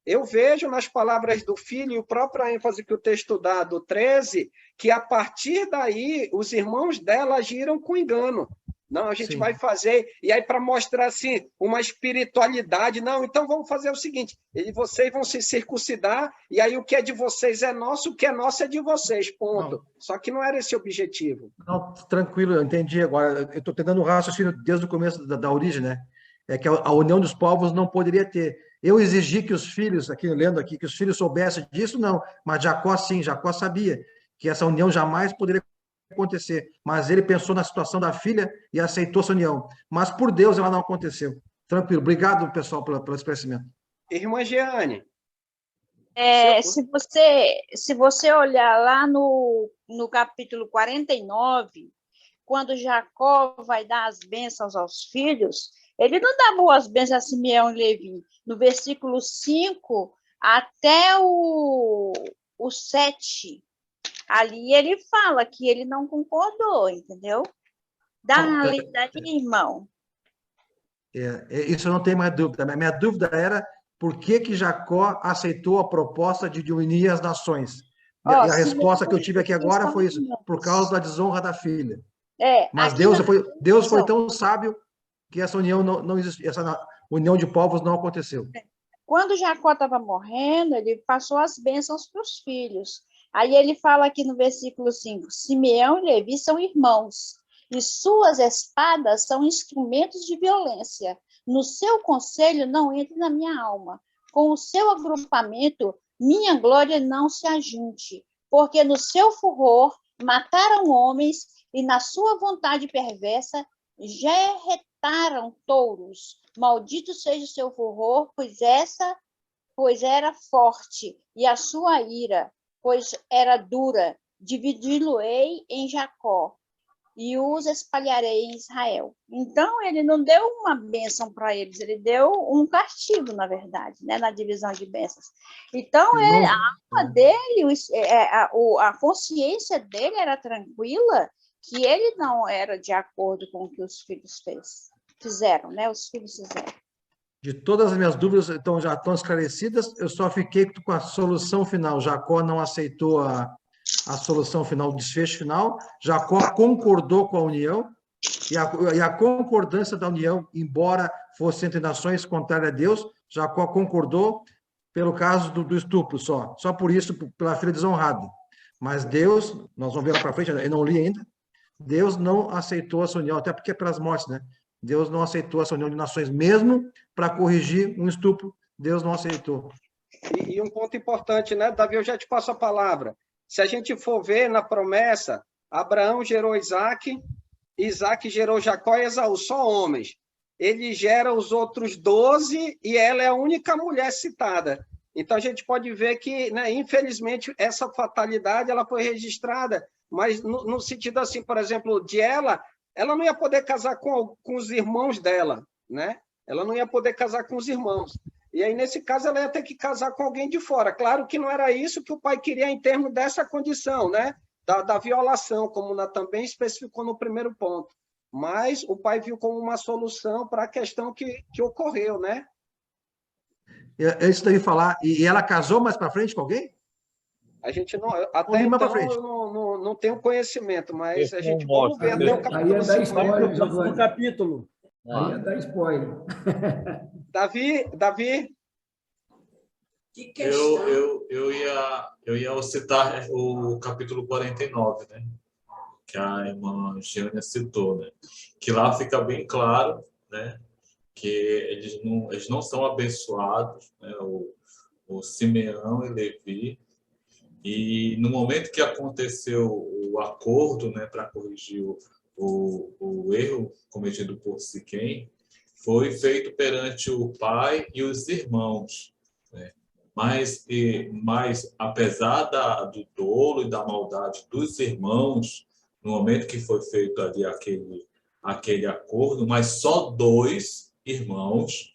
Eu vejo nas palavras do filho, e a própria ênfase que o texto dá do 13, que a partir daí os irmãos dela agiram com engano. Não, a gente vai fazer, e aí para mostrar assim uma espiritualidade, não, então vamos fazer o seguinte, vocês vão se circuncidar, e aí o que é de vocês é nosso, o que é nosso é de vocês, ponto. Não. Só que não era esse o objetivo. Não, tranquilo, eu entendi agora, eu estou tentando um raciocínio desde o começo da origem, né? É que a união dos povos não poderia ter. Eu exigi que os filhos, aqui lendo aqui, que os filhos soubessem disso, não, mas Jacó sim, Jacó sabia que essa união jamais poderia acontecer, mas ele pensou na situação da filha e aceitou essa união. Mas por Deus ela não aconteceu. Tranquilo. Obrigado, pessoal, pelo esclarecimento. Irmã Jeane. Se você olhar lá no capítulo 49, quando Jacó vai dar as bênçãos aos filhos, ele não dá boas bênçãos a Simeão e Levi. No versículo 5 até o 7, ali ele fala que ele não concordou, entendeu? Dá uma lida aí, irmão. Isso eu não tenho mais dúvida. A minha dúvida era por que Jacó aceitou a proposta de unir as nações. E a resposta que eu tive aqui agora foi isso, por causa da desonra da filha. Mas Deus foi tão sábio que essa união não existiu, essa união de povos não aconteceu. Quando Jacó estava morrendo, ele passou as bênçãos para os filhos. Aí ele fala aqui no versículo 5, Simeão e Levi são irmãos, e suas espadas são instrumentos de violência. No seu conselho não entre na minha alma. Com o seu agrupamento, minha glória não se ajunte. Porque no seu furor mataram homens, e na sua vontade perversa gerretaram touros. Maldito seja o seu furor, pois era forte, e a sua ira, pois era dura. dividi-lo-ei em Jacó, e os espalharei em Israel. Então, ele não deu uma bênção para eles, ele deu um castigo, na verdade, né, na divisão de bênçãos. Então, a alma dele, a consciência dele era tranquila, que ele não era de acordo com o que os filhos fizeram, né? Os filhos fizeram. De todas as minhas dúvidas então, já estão esclarecidas, eu só fiquei com a solução final. Jacó não aceitou a solução final, o desfecho final. Jacó concordou com a união, e a concordância da união, embora fosse entre nações contrária a Deus, Jacó concordou pelo caso do estupro só por isso, pela filha desonrada. Mas Deus, nós vamos ver lá para frente, eu não li ainda, Deus não aceitou essa união, até porque é pelas mortes, né? Deus não aceitou essa união de nações, mesmo para corrigir um estupro, Deus não aceitou. E um ponto importante, né, Davi, eu já te passo a palavra. Se a gente for ver na promessa, Abraão gerou Isaac, Isaac gerou Jacó e Esaú, só homens. Ele gera os outros 12 e ela é a única mulher citada. Então, a gente pode ver que, né, infelizmente, essa fatalidade ela foi registrada, mas no sentido assim, por exemplo, de ela não ia poder casar com os irmãos dela, né? Ela não ia poder casar com os irmãos. E aí, nesse caso, ela ia ter que casar com alguém de fora. Claro que não era isso que o pai queria em termos dessa condição, né? Da violação, como também especificou no primeiro ponto. Mas o pai viu como uma solução para a questão que ocorreu, né? Isso daí falar, e ela casou mais para frente com alguém? A gente não, até então eu não tenho conhecimento, mas a gente pode ver até o capítulo. Aí é dar spoiler, No capítulo. Aí é dar spoiler. Davi? Eu ia citar o capítulo 49, né? Que a irmã Giana citou, né? Que lá fica bem claro, né? Que eles não são abençoados, né? O Simeão e Levi. E no momento que aconteceu o acordo, né, para corrigir o erro cometido por Siquém, foi feito perante o pai e os irmãos, né? Mas apesar do dolo e da maldade dos irmãos, no momento que foi feito ali aquele acordo, mas só 2 irmãos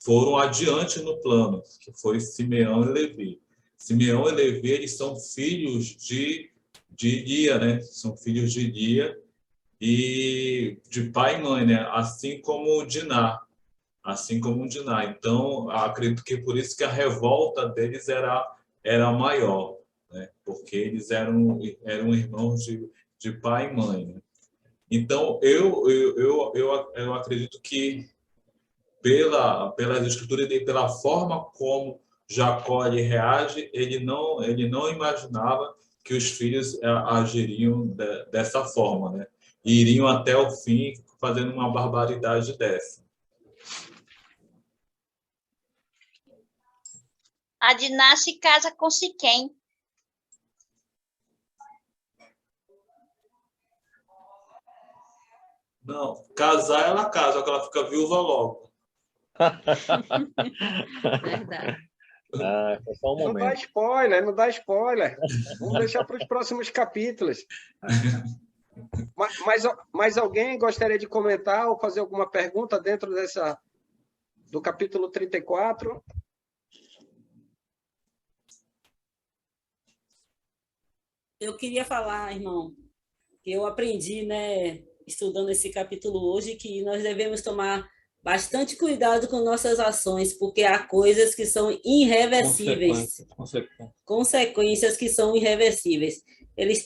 foram adiante no plano, que foi Simeão e Levi. Simeão e Levi, eles são filhos de Lia, né? São filhos de Lia e de pai e mãe, né? Assim como Diná. Então, acredito que por isso que a revolta deles era maior, né? Porque eles eram irmãos de pai e mãe, né? Então, eu acredito que pelas escrituras e pela forma como Jacó reage, ele não imaginava que os filhos agiriam dessa forma, né? E iriam até o fim fazendo uma barbaridade dessa. A Diná se casa com Siquém. Não, casar ela casa, só que ela fica viúva logo. Verdade. Foi só um momento. Não dá spoiler. Vamos deixar para os próximos capítulos. Mas alguém gostaria de comentar ou fazer alguma pergunta dentro do capítulo 34? Eu queria falar, irmão, que eu aprendi, né, estudando esse capítulo hoje, que nós devemos tomar bastante cuidado com nossas ações, porque há coisas que são irreversíveis. Consequências que são irreversíveis. Eles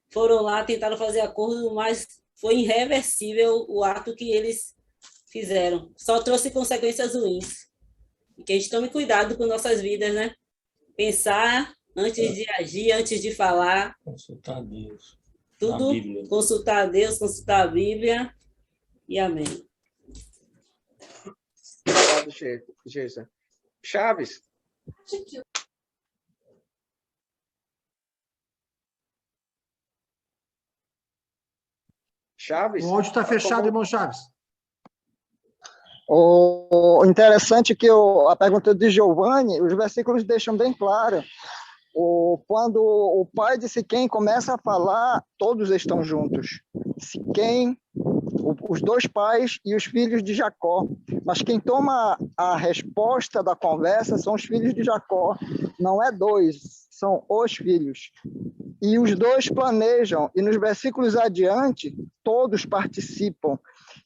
foram lá, tentaram fazer acordo, mas foi irreversível o ato que eles fizeram. Só trouxe consequências ruins. E que a gente tome cuidado com nossas vidas, né? Pensar antes de agir, antes de falar. Consultar a Deus. Tudo, consultar a Deus, consultar a Bíblia. E amém. Obrigado, Geisa. Chaves. Chaves? O áudio está fechado, irmão Chaves. O interessante é que a pergunta de Giovanni, os versículos deixam bem claro Quando o pai de Siquém começa a falar, todos estão juntos. Siquém, os dois pais e os filhos de Jacó. Mas quem toma a resposta da conversa são os filhos de Jacó. Não é dois, são os filhos. E os dois planejam, e nos versículos adiante, todos participam.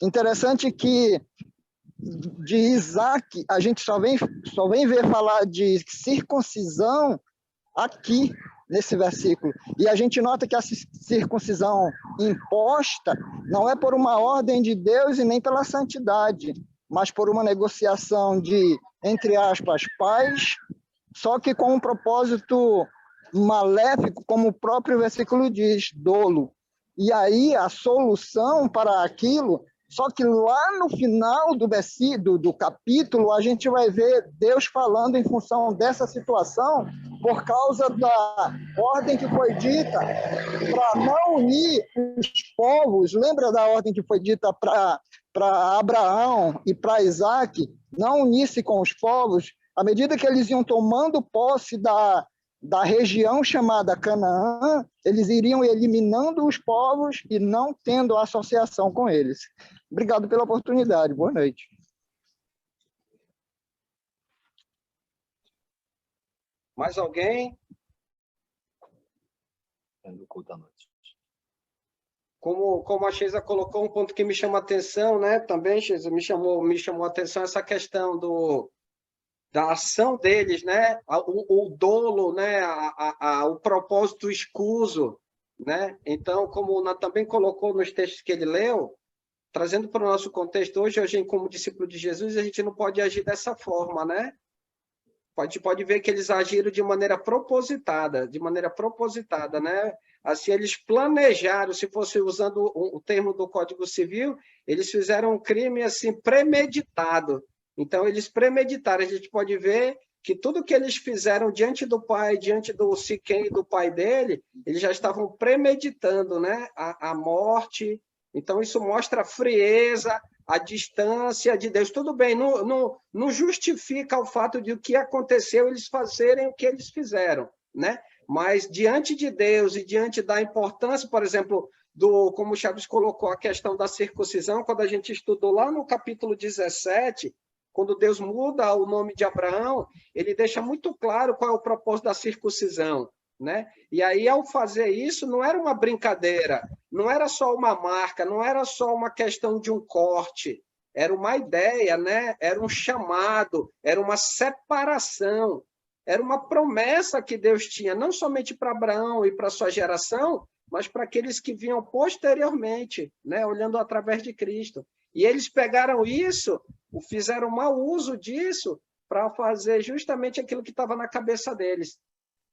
Interessante que de Isaac, a gente só vem ver falar de circuncisão aqui, nesse versículo. E a gente nota que a circuncisão imposta não é por uma ordem de Deus e nem pela santidade, mas por uma negociação de, entre aspas, paz, só que com um propósito maléfico, como o próprio versículo diz, dolo. E aí a solução para aquilo, só que lá no final do capítulo, a gente vai ver Deus falando em função dessa situação, por causa da ordem que foi dita para não unir os povos. Lembra da ordem que foi dita para Abraão e para Isaac? Não unir-se com os povos. À medida que eles iam tomando posse da região chamada Canaã, eles iriam eliminando os povos e não tendo associação com eles. Obrigado pela oportunidade. Boa noite. Mais alguém? Como a Sheisa colocou, um ponto que me chama a atenção, né? Também, Sheisa, me chamou a atenção essa questão da ação deles, né? O dolo, né? O propósito escuso, né? Então, como o Natan também colocou nos textos que ele leu, trazendo para o nosso contexto hoje, a gente, como discípulo de Jesus, a gente não pode agir dessa forma, né? A gente pode ver que eles agiram de maneira propositada, né? Assim, eles planejaram, se fosse usando o termo do Código Civil, eles fizeram um crime assim premeditado. Então, eles premeditaram. A gente pode ver que tudo que eles fizeram diante do pai, diante do Siquém e do pai dele, eles já estavam premeditando, né? A morte. Então, isso mostra a frieza, a distância de Deus. Tudo bem, não justifica o fato de o que aconteceu eles fazerem o que eles fizeram, né? Mas diante de Deus e diante da importância, por exemplo, como o Chaves colocou, a questão da circuncisão, quando a gente estudou lá no capítulo 17, quando Deus muda o nome de Abraão, ele deixa muito claro qual é o propósito da circuncisão, né? E aí, ao fazer isso, não era uma brincadeira, não era só uma marca, não era só uma questão de um corte, era uma ideia, né? Era um chamado, era uma separação, era uma promessa que Deus tinha, não somente para Abraão e para sua geração, mas para aqueles que vinham posteriormente, né? Olhando através de Cristo. E eles pegaram isso, fizeram mau uso disso para fazer justamente aquilo que estava na cabeça deles.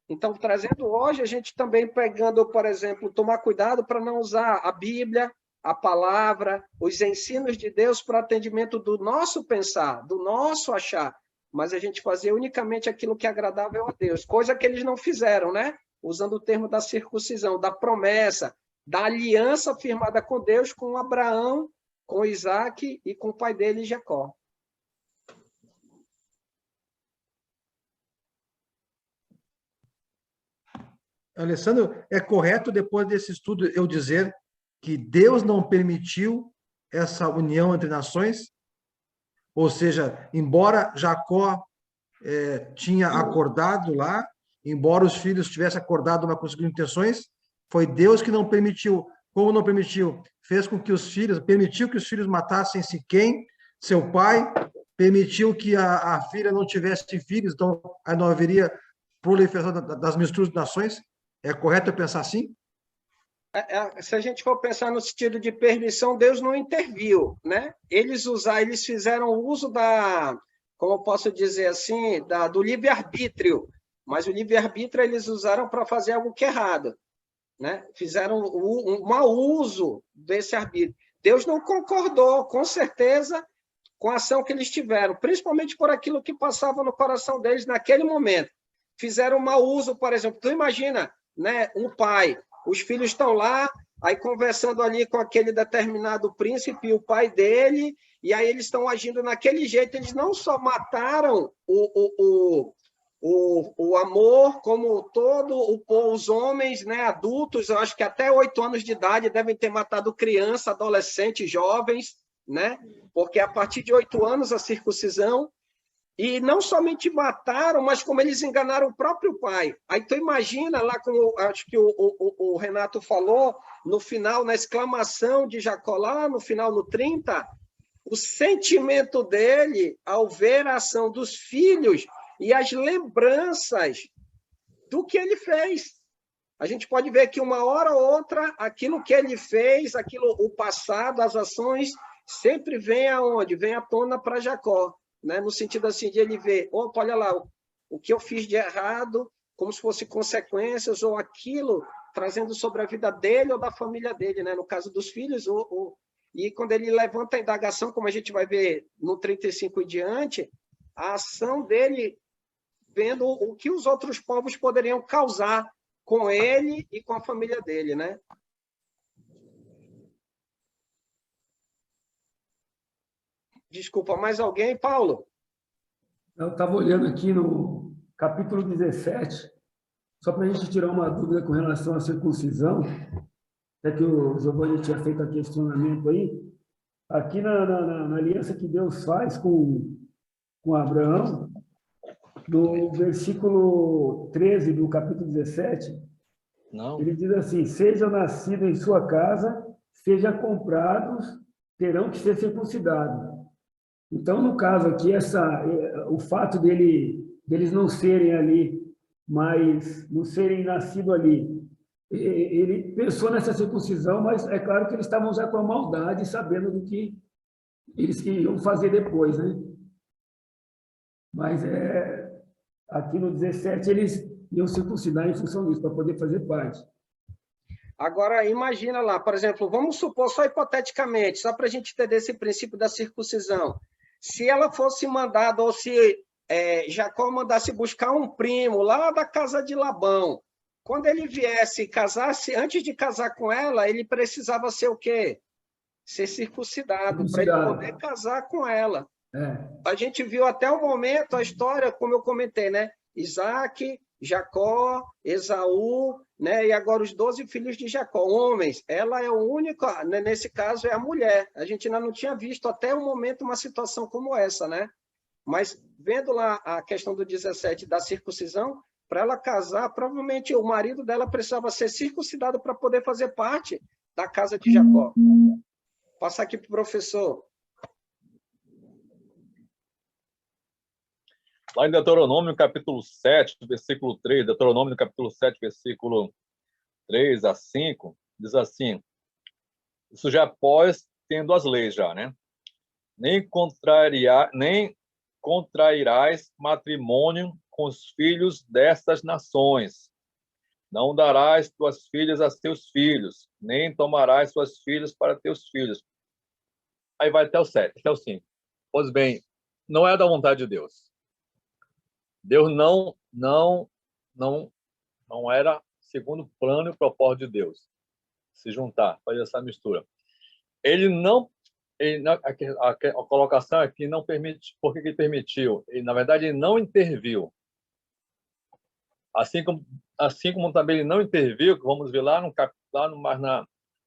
Então, trazendo hoje, a gente também pegando, por exemplo, tomar cuidado para não usar a Bíblia, a palavra, os ensinos de Deus para atendimento do nosso pensar, do nosso achar, mas a gente fazer unicamente aquilo que é agradável a Deus, coisa que eles não fizeram, né? Usando o termo da circuncisão, da promessa, da aliança firmada com Deus, com Abraão, com Isaac e com o pai dele, Jacó. Alessandro, é correto, depois desse estudo, eu dizer que Deus não permitiu essa união entre nações? Ou seja, embora Jacó tinha acordado lá, embora os filhos tivessem acordado, mas conseguiram intenções, foi Deus que não permitiu. Como não permitiu? Fez com que permitiu que os filhos matassem Siquém, seu pai, permitiu que a filha não tivesse filhos, então aí não haveria proliferação das misturas de nações? É correto eu pensar assim? Se a gente for pensar no sentido de permissão, Deus não interviu, né? Eles fizeram uso como eu posso dizer assim, do livre-arbítrio, mas o livre-arbítrio eles usaram para fazer algo que é errado, né? Fizeram um mau uso desse arbítrio. Deus não concordou, com certeza, com a ação que eles tiveram, principalmente por aquilo que passava no coração deles naquele momento. Fizeram mau uso, por exemplo, tu imagina, né, um pai, os filhos estão lá, aí conversando ali com aquele determinado príncipe, o pai dele, e aí eles estão agindo naquele jeito, eles não só mataram o amor, como todo os homens, né, adultos, eu acho que até 8 anos de idade devem ter matado criança, adolescente, jovens, né? Porque a partir de 8 anos a circuncisão, e não somente mataram, mas como eles enganaram o próprio pai. Aí tu imagina lá, como acho que o Renato falou, no final, na exclamação de Jacó, lá no final, no 30, o sentimento dele ao ver a ação dos filhos e as lembranças do que ele fez. A gente pode ver que uma hora ou outra, aquilo que ele fez, o passado, as ações, sempre vem aonde? Vem à tona para Jacó, né? No sentido assim de ele ver, opa, olha lá, o que eu fiz de errado, como se fosse consequências, ou aquilo trazendo sobre a vida dele ou da família dele, né? No caso dos filhos, e quando ele levanta a indagação, como a gente vai ver no 35 e diante, a ação dele vendo o que os outros povos poderiam causar com ele e com a família dele, né? Desculpa, mais alguém, Paulo? Eu estava olhando aqui no capítulo 17, só para a gente tirar uma dúvida com relação à circuncisão, até que o Giovanni tinha feito a questionamento aí, aqui na aliança que Deus faz com Abraão, no versículo 13 do capítulo 17, ele diz assim, sejam nascidos em sua casa, sejam comprados, terão que ser circuncidados. Então, no caso aqui, o fato deles não serem ali, mas não serem nascidos ali, ele pensou nessa circuncisão, mas é claro que eles estavam já com a maldade, sabendo do que eles iam fazer depois, né? Mas aqui no 17 eles iam circuncidar em função disso, para poder fazer parte. Agora, imagina lá, por exemplo, vamos supor, só hipoteticamente, só para a gente entender esse princípio da circuncisão. Se ela fosse mandada, ou se Jacó mandasse buscar um primo lá da casa de Labão, quando ele viesse e casasse, antes de casar com ela, ele precisava ser o quê? Ser circuncidado, para ele poder casar com ela. A gente viu até o momento a história, como eu comentei, né? Isaac, Jacó, Esaú, né? E agora os 12 filhos de Jacó, homens. Ela é o único, né? Nesse caso é a mulher. A gente ainda não tinha visto até o momento uma situação como essa, né? Mas vendo lá a questão do 17 da circuncisão, para ela casar, provavelmente o marido dela precisava ser circuncidado para poder fazer parte da casa de Jacó. Passar aqui para o professor. Lá em Deuteronômio, capítulo 7, versículo 3, Deuteronômio, capítulo 7, versículo 3 a 5, diz assim, isso já após tendo as leis já, né? Nem contrairás matrimônio com os filhos destas nações. Não darás tuas filhas a teus filhos, nem tomarás tuas filhas para teus filhos. Aí vai até o 7, até o 5. Pois bem, não é da vontade de Deus. Deus não era segundo o plano e o propósito de Deus se juntar, fazer essa mistura. A colocação aqui não permite, por que ele permitiu? Na verdade, ele não interviu. Assim como também ele não interviu, que vamos ver lá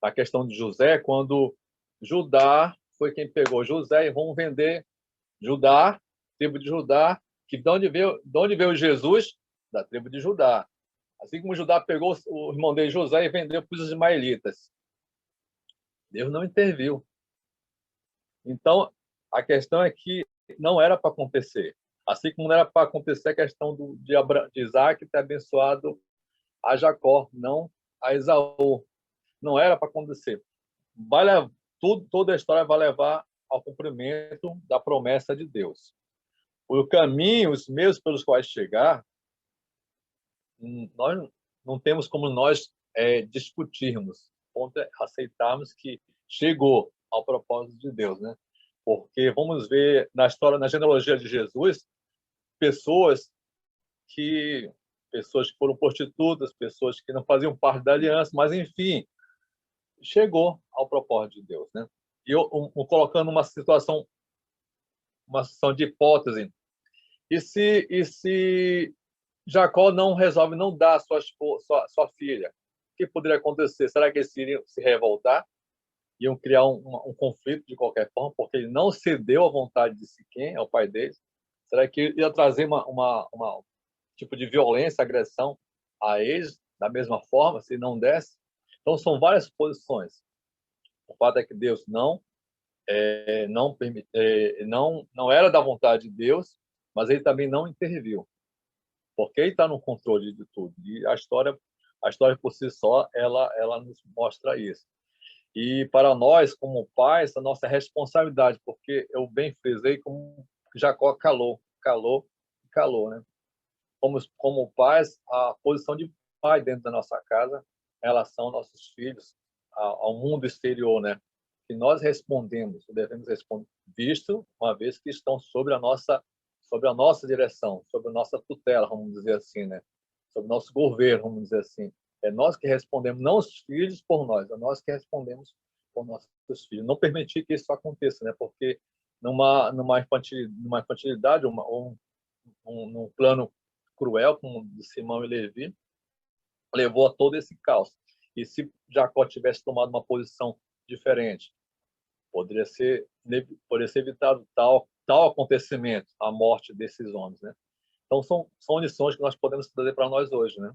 na questão de José, quando Judá foi quem pegou José e vão vender Judá, tribo de Judá, que de onde veio Jesus? Da tribo de Judá. Assim como Judá pegou o irmão dele, José, e vendeu para os ismaelitas. Deus não interviu. Então, a questão é que não era para acontecer. Assim como não era para acontecer a questão de Isaac ter abençoado a Jacó, não a Esaú. Não era para acontecer. Toda a história vai levar ao cumprimento da promessa de Deus. O caminho, os meios pelos quais chegar, nós não temos como nós discutirmos, aceitarmos que chegou ao propósito de Deus, né? Porque vamos ver na história, na genealogia de Jesus, pessoas que foram prostitutas, pessoas que não faziam parte da aliança, mas enfim, chegou ao propósito de Deus, né? E eu colocando uma situação de hipótese. E se Jacó não resolve não dar sua filha. O que poderia acontecer? Será que eles iriam se revoltar? Iam criar um conflito de qualquer forma, porque ele não cedeu à vontade de Siquém, ao pai deles? Será que ia trazer uma tipo de violência, agressão a eles, da mesma forma, se não desse? Então, são várias posições. O fato é que Deus não era da vontade de Deus, mas ele também não interviu, porque ele está no controle de tudo. E a história por si só, ela nos mostra isso. E para nós, como pais, a nossa responsabilidade, porque eu bem frisei como Jacó calou, né? Como pais, a posição de pai dentro da nossa casa, em relação aos nossos filhos, ao mundo exterior, né? Que nós devemos responder, visto uma vez que estão sobre a nossa direção, sobre a nossa tutela, vamos dizer assim, né? Sobre o nosso governo, vamos dizer assim. É nós que respondemos, não os filhos por nós, é nós que respondemos por nossos filhos. Não permitir que isso aconteça, né? Porque numa infantilidade, num plano cruel, como de Simão e Levi, levou a todo esse caos. E se Jacó tivesse tomado uma posição diferente, poderia ser evitado tal acontecimento, a morte desses homens, né? Então, são lições que nós podemos trazer para nós hoje, né?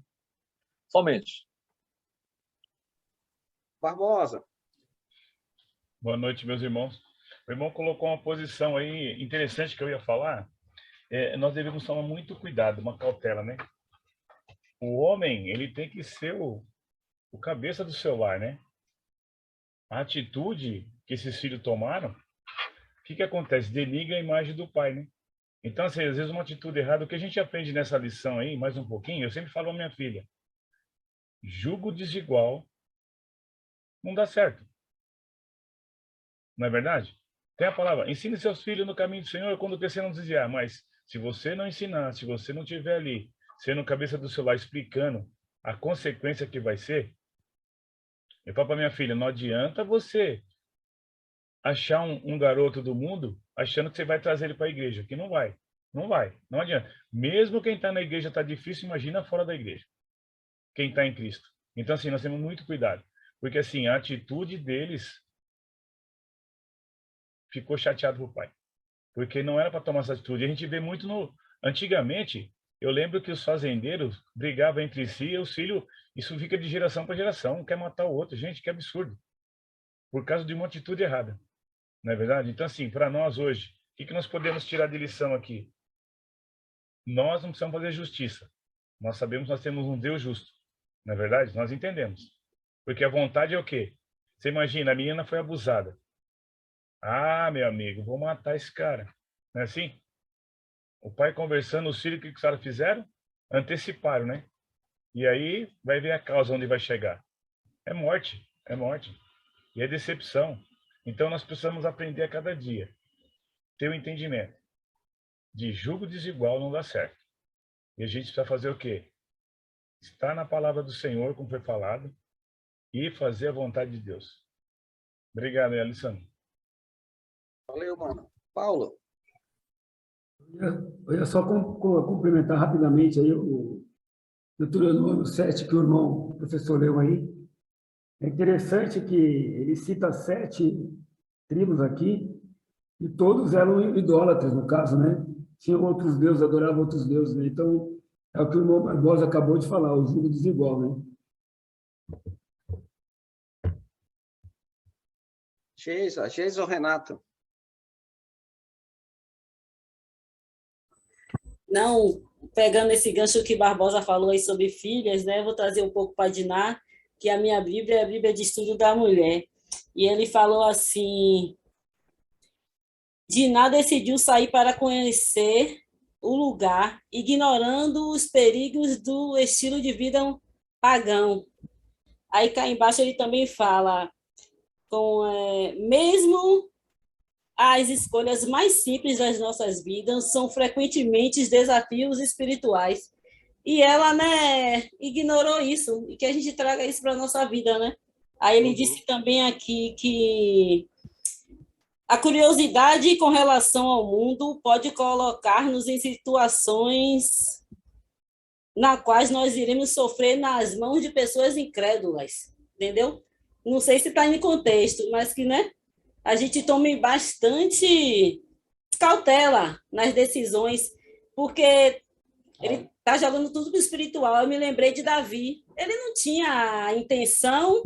Somente. Barbosa. Boa noite, meus irmãos. O irmão colocou uma posição aí interessante que eu ia falar. Nós devemos tomar muito cuidado, uma cautela, né? O homem, ele tem que ser o cabeça do seu lar, né? A atitude que esses filhos tomaram, o que acontece? Denigra a imagem do pai, né? Então, assim, às vezes uma atitude errada, o que a gente aprende nessa lição aí, mais um pouquinho, eu sempre falo à minha filha, jugo desigual não dá certo. Não é verdade? Tem a palavra, ensine seus filhos no caminho do Senhor quando crescer não desviar, mas se você não ensinar, se você não estiver ali, sendo cabeça do celular explicando a consequência que vai ser, eu falo para minha filha, não adianta você achar um garoto do mundo achando que você vai trazer ele para a igreja, que não vai, não adianta. Mesmo quem está na igreja está difícil, imagina fora da igreja, quem está em Cristo. Então, assim, nós temos muito cuidado, porque, assim, a atitude deles ficou chateado pro pai, porque não era para tomar essa atitude. A gente vê muito antigamente, eu lembro que os fazendeiros brigavam entre si e os filhos, isso fica de geração para geração, um quer matar o outro. Gente, que absurdo, por causa de uma atitude errada, não é verdade? Então, assim, para nós hoje, o que nós podemos tirar de lição aqui? Nós não precisamos fazer justiça, nós sabemos que nós temos um Deus justo, não é verdade? Nós entendemos, porque a vontade é o quê? Você imagina, a menina foi abusada. Ah, meu amigo, vou matar esse cara. Não é assim? O pai conversando, os filhos, o que os caras fizeram? Anteciparam, né? E aí vai ver a causa onde vai chegar. É morte. E é decepção. Então nós precisamos aprender a cada dia. Ter o entendimento. De jugo desigual não dá certo. E a gente precisa fazer o quê? Estar na palavra do Senhor, como foi falado, e fazer a vontade de Deus. Obrigado, Alessandro. Valeu, mano. Paulo. Eu ia só complementar rapidamente aí o Deuteronômio 7 que o irmão o professor leu aí. É interessante que ele cita 7 tribos aqui, e todos eram idólatras, no caso, né? Tinham outros deuses, adoravam outros deuses, né? Então, é o que o irmão Barbosa acabou de falar, o jugo desigual, né? Geisa ou Renato? Não, pegando esse gancho que Barbosa falou aí sobre filhas, né? Eu vou trazer um pouco para Diná, que a minha Bíblia é a Bíblia de Estudo da Mulher. E ele falou assim: Diná decidiu sair para conhecer o lugar, ignorando os perigos do estilo de vida pagão. Aí cá embaixo ele também fala, mesmo as escolhas mais simples das nossas vidas são frequentemente desafios espirituais. E ela, né, ignorou isso, e que a gente traga isso para a nossa vida, né? Aí ele disse também aqui que a curiosidade com relação ao mundo pode colocar-nos em situações na qual nós iremos sofrer nas mãos de pessoas incrédulas, entendeu? Não sei se está em contexto, mas que, né, a gente tome bastante cautela nas decisões, porque ele está jogando tudo para o espiritual. Eu me lembrei de Davi. Ele não tinha a intenção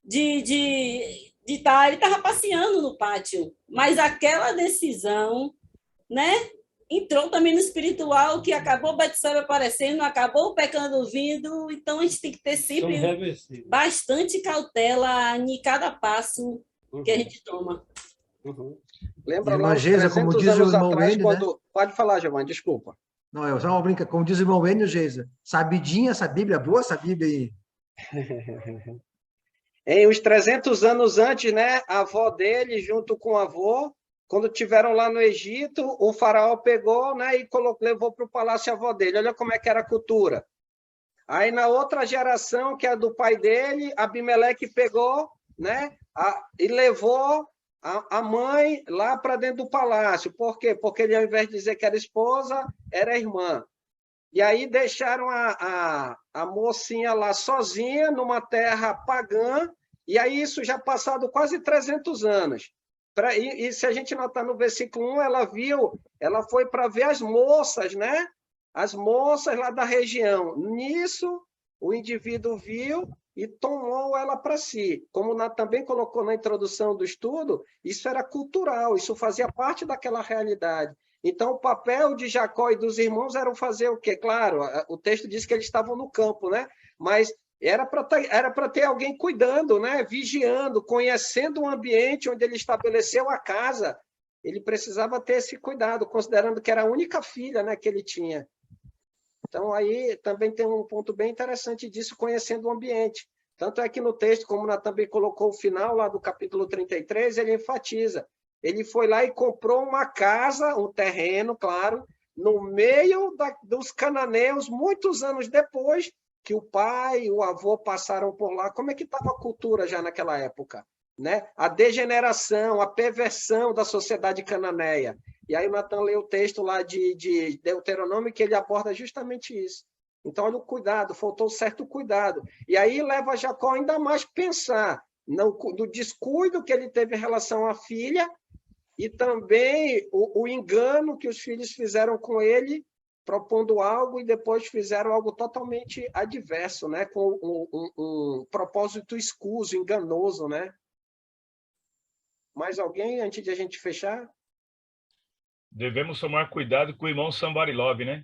de estar, ele estava passeando no pátio, mas aquela decisão, né, entrou também no espiritual, que acabou Betseba aparecendo, acabou o pecado vindo. Então a gente tem que ter sempre bastante cautela em cada passo que a gente toma. Lembra Irmã lá uns Geisa, 300 como diz o anos irmão atrás, Wende, quando... né? Pode falar, Giovanni, desculpa. Não, é só uma brinca. Como diz o irmão Wende, Geisa, sabidinha essa Bíblia, boa essa Bíblia aí. Em uns 300 anos antes, né, a avó dele, junto com o avô, quando tiveram lá no Egito, o faraó pegou, né, e levou para o palácio a avó dele. Olha como é que era a cultura. Aí, na outra geração, que é do pai dele, Abimeleque pegou, né, e levou a mãe lá para dentro do palácio. Por quê? Porque ele, ao invés de dizer que era esposa, era irmã. E aí deixaram a mocinha lá sozinha, numa terra pagã, e aí isso já passado quase 300 anos. E se a gente notar no versículo 1, ela foi para ver as moças, né? As moças lá da região. Nisso, o indivíduo viu e tomou ela para si. Como o Nath também colocou na introdução do estudo, isso era cultural, isso fazia parte daquela realidade. Então, o papel de Jacó e dos irmãos era fazer o quê? Claro, o texto diz que eles estavam no campo, né? Mas era para ter alguém cuidando, né? Vigiando, conhecendo o ambiente onde ele estabeleceu a casa. Ele precisava ter esse cuidado, considerando que era a única filha, né, que ele tinha. Então, aí também tem um ponto bem interessante disso, conhecendo o ambiente. Tanto é que no texto, como Nath também colocou o final lá do capítulo 33, ele enfatiza. Ele foi lá e comprou uma casa, um terreno, claro, no meio dos cananeus, muitos anos depois que o pai e o avô passaram por lá. Como é que estava a cultura já naquela época? Né? A degeneração, a perversão da sociedade cananeia. E aí o Natan lê o texto lá de Deuteronômio, que ele aborda justamente isso. Então, olha o cuidado, faltou certo cuidado. E aí leva Jacó ainda mais pensar no descuido que ele teve em relação à filha, e também o engano que os filhos fizeram com ele, propondo algo e depois fizeram algo totalmente adverso, né? Com um propósito escuso, enganoso, né? Mais alguém antes de a gente fechar? Devemos tomar cuidado com o irmão Somebody Love, né?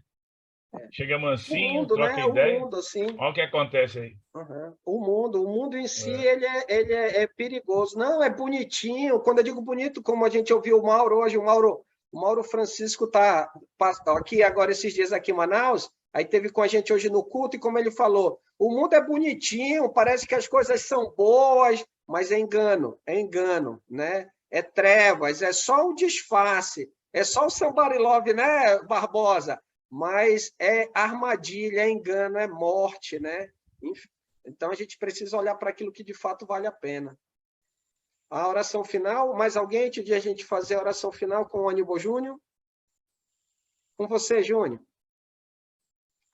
Chega mansinho, mundo, troca né? ideia. O mundo, assim. Olha o que acontece aí. Uhum. O mundo em si, ele é perigoso. Não, é bonitinho. Quando eu digo bonito, como a gente ouviu o Mauro hoje, o Mauro Francisco está aqui agora esses dias aqui em Manaus, aí teve com a gente hoje no culto, e como ele falou, o mundo é bonitinho, parece que as coisas são boas, mas é engano, né? É trevas, é só o disfarce, é só o somebody love, né, Barbosa? Mas é armadilha, é engano, é morte, né? Então, a gente precisa olhar para aquilo que de fato vale a pena. A oração final, mais alguém antes de a gente fazer a oração final com o Aníbal Júnior? Com você, Júnior.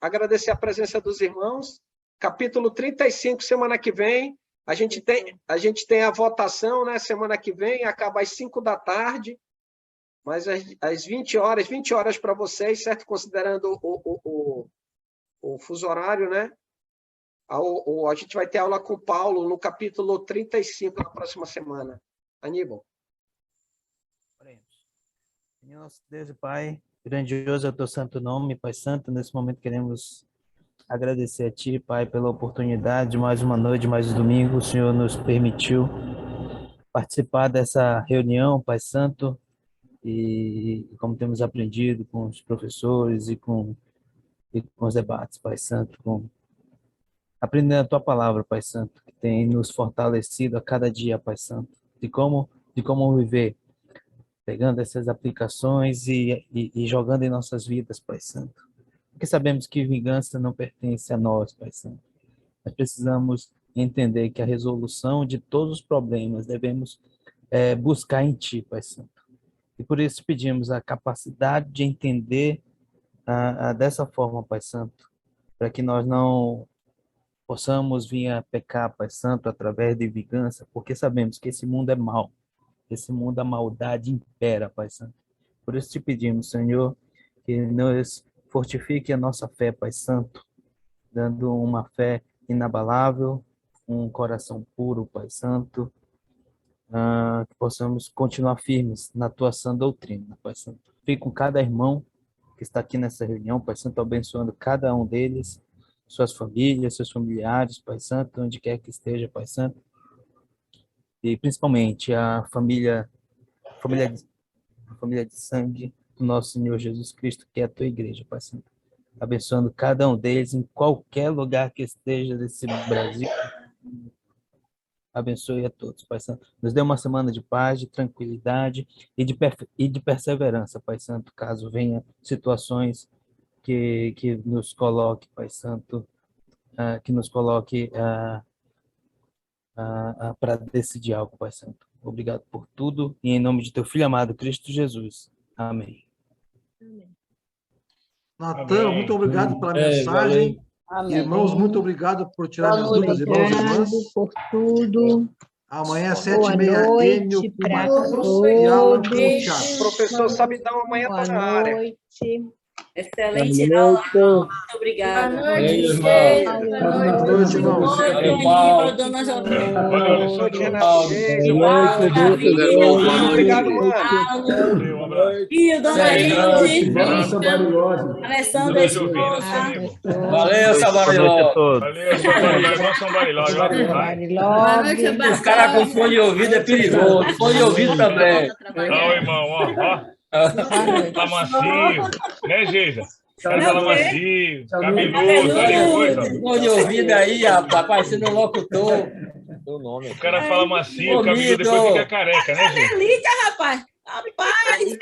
Agradecer a presença dos irmãos. Capítulo 35, semana que vem. A gente tem a votação, né? Semana que vem, acaba às 5 da tarde. Mas às 20 horas para vocês, certo? Considerando o fuso horário, né? A gente vai ter aula com o Paulo no capítulo 35 na próxima semana. Aníbal. Senhor nosso Deus e Pai, grandioso é o teu santo nome, Pai Santo. Nesse momento queremos agradecer a Ti, Pai, pela oportunidade de mais uma noite, mais um domingo. O Senhor nos permitiu participar dessa reunião, Pai Santo, e como temos aprendido com os professores e com os debates, Pai Santo, aprendendo a Tua palavra, Pai Santo, que tem nos fortalecido a cada dia, Pai Santo, de como viver, pegando essas aplicações e jogando em nossas vidas, Pai Santo. Porque sabemos que vingança não pertence a nós, Pai Santo. Nós precisamos entender que a resolução de todos os problemas devemos buscar em Ti, Pai Santo. E por isso pedimos a capacidade de entender dessa forma, Pai Santo, para que nós não possamos vir a pecar, Pai Santo, através de vingança, porque sabemos que esse mundo é mau, esse mundo a maldade impera, Pai Santo. Por isso te pedimos, Senhor, que nos fortifique a nossa fé, Pai Santo, dando uma fé inabalável, um coração puro, Pai Santo, que possamos continuar firmes na tua sã doutrina, Pai Santo. Fique com cada irmão que está aqui nessa reunião, Pai Santo, abençoando cada um deles, suas famílias, seus familiares, Pai Santo, onde quer que esteja, Pai Santo. E principalmente a família de sangue do nosso Senhor Jesus Cristo, que é a tua igreja, Pai Santo. Abençoando cada um deles em qualquer lugar que esteja desse Brasil. Abençoe a todos, Pai Santo. Nos dê uma semana de paz, de tranquilidade e de perseverança, Pai Santo, caso venha situações que nos coloque, Pai Santo, que nos coloque para decidir algo, Pai Santo. Obrigado por tudo e em nome de teu Filho amado, Cristo Jesus. Amém. Natan, muito obrigado pela mensagem. Amém. Irmãos, muito obrigado por tirar minhas dúvidas, irmãos e irmãs. por tudo. Amanhã, às Boa 7h30, Enio noite com pra Marcos e Alan com o todos. Thiago. O professor Sabidão amanhã está na área. Noite. Excelente aula, irmão. Muito obrigada. Boa noite, Beijo. irmão. Boa noite, irmãos. Oi, Valeu, Toninho, Paulo. dona Jovem. Valeu, Alessandro. Obrigado, mano. Valeu, um abraço. E o dona Sério, Hilde. Nossa, Marilose. Alessandra esposa. Valeu, Sabariló. Valeu, São Bariló. Os caras com fone de ouvido é perigoso. Fone de ouvido também. Não, irmão, ó. Tá macio, né, Geisa? O cara fala macio, cabeludo, olha que coisa. Fone de ouvido aí, rapaz, parecendo um locutor. O cara fala macio, cabeludo, depois fica careca, né, Geisa? Delícia, rapaz. Rapaz.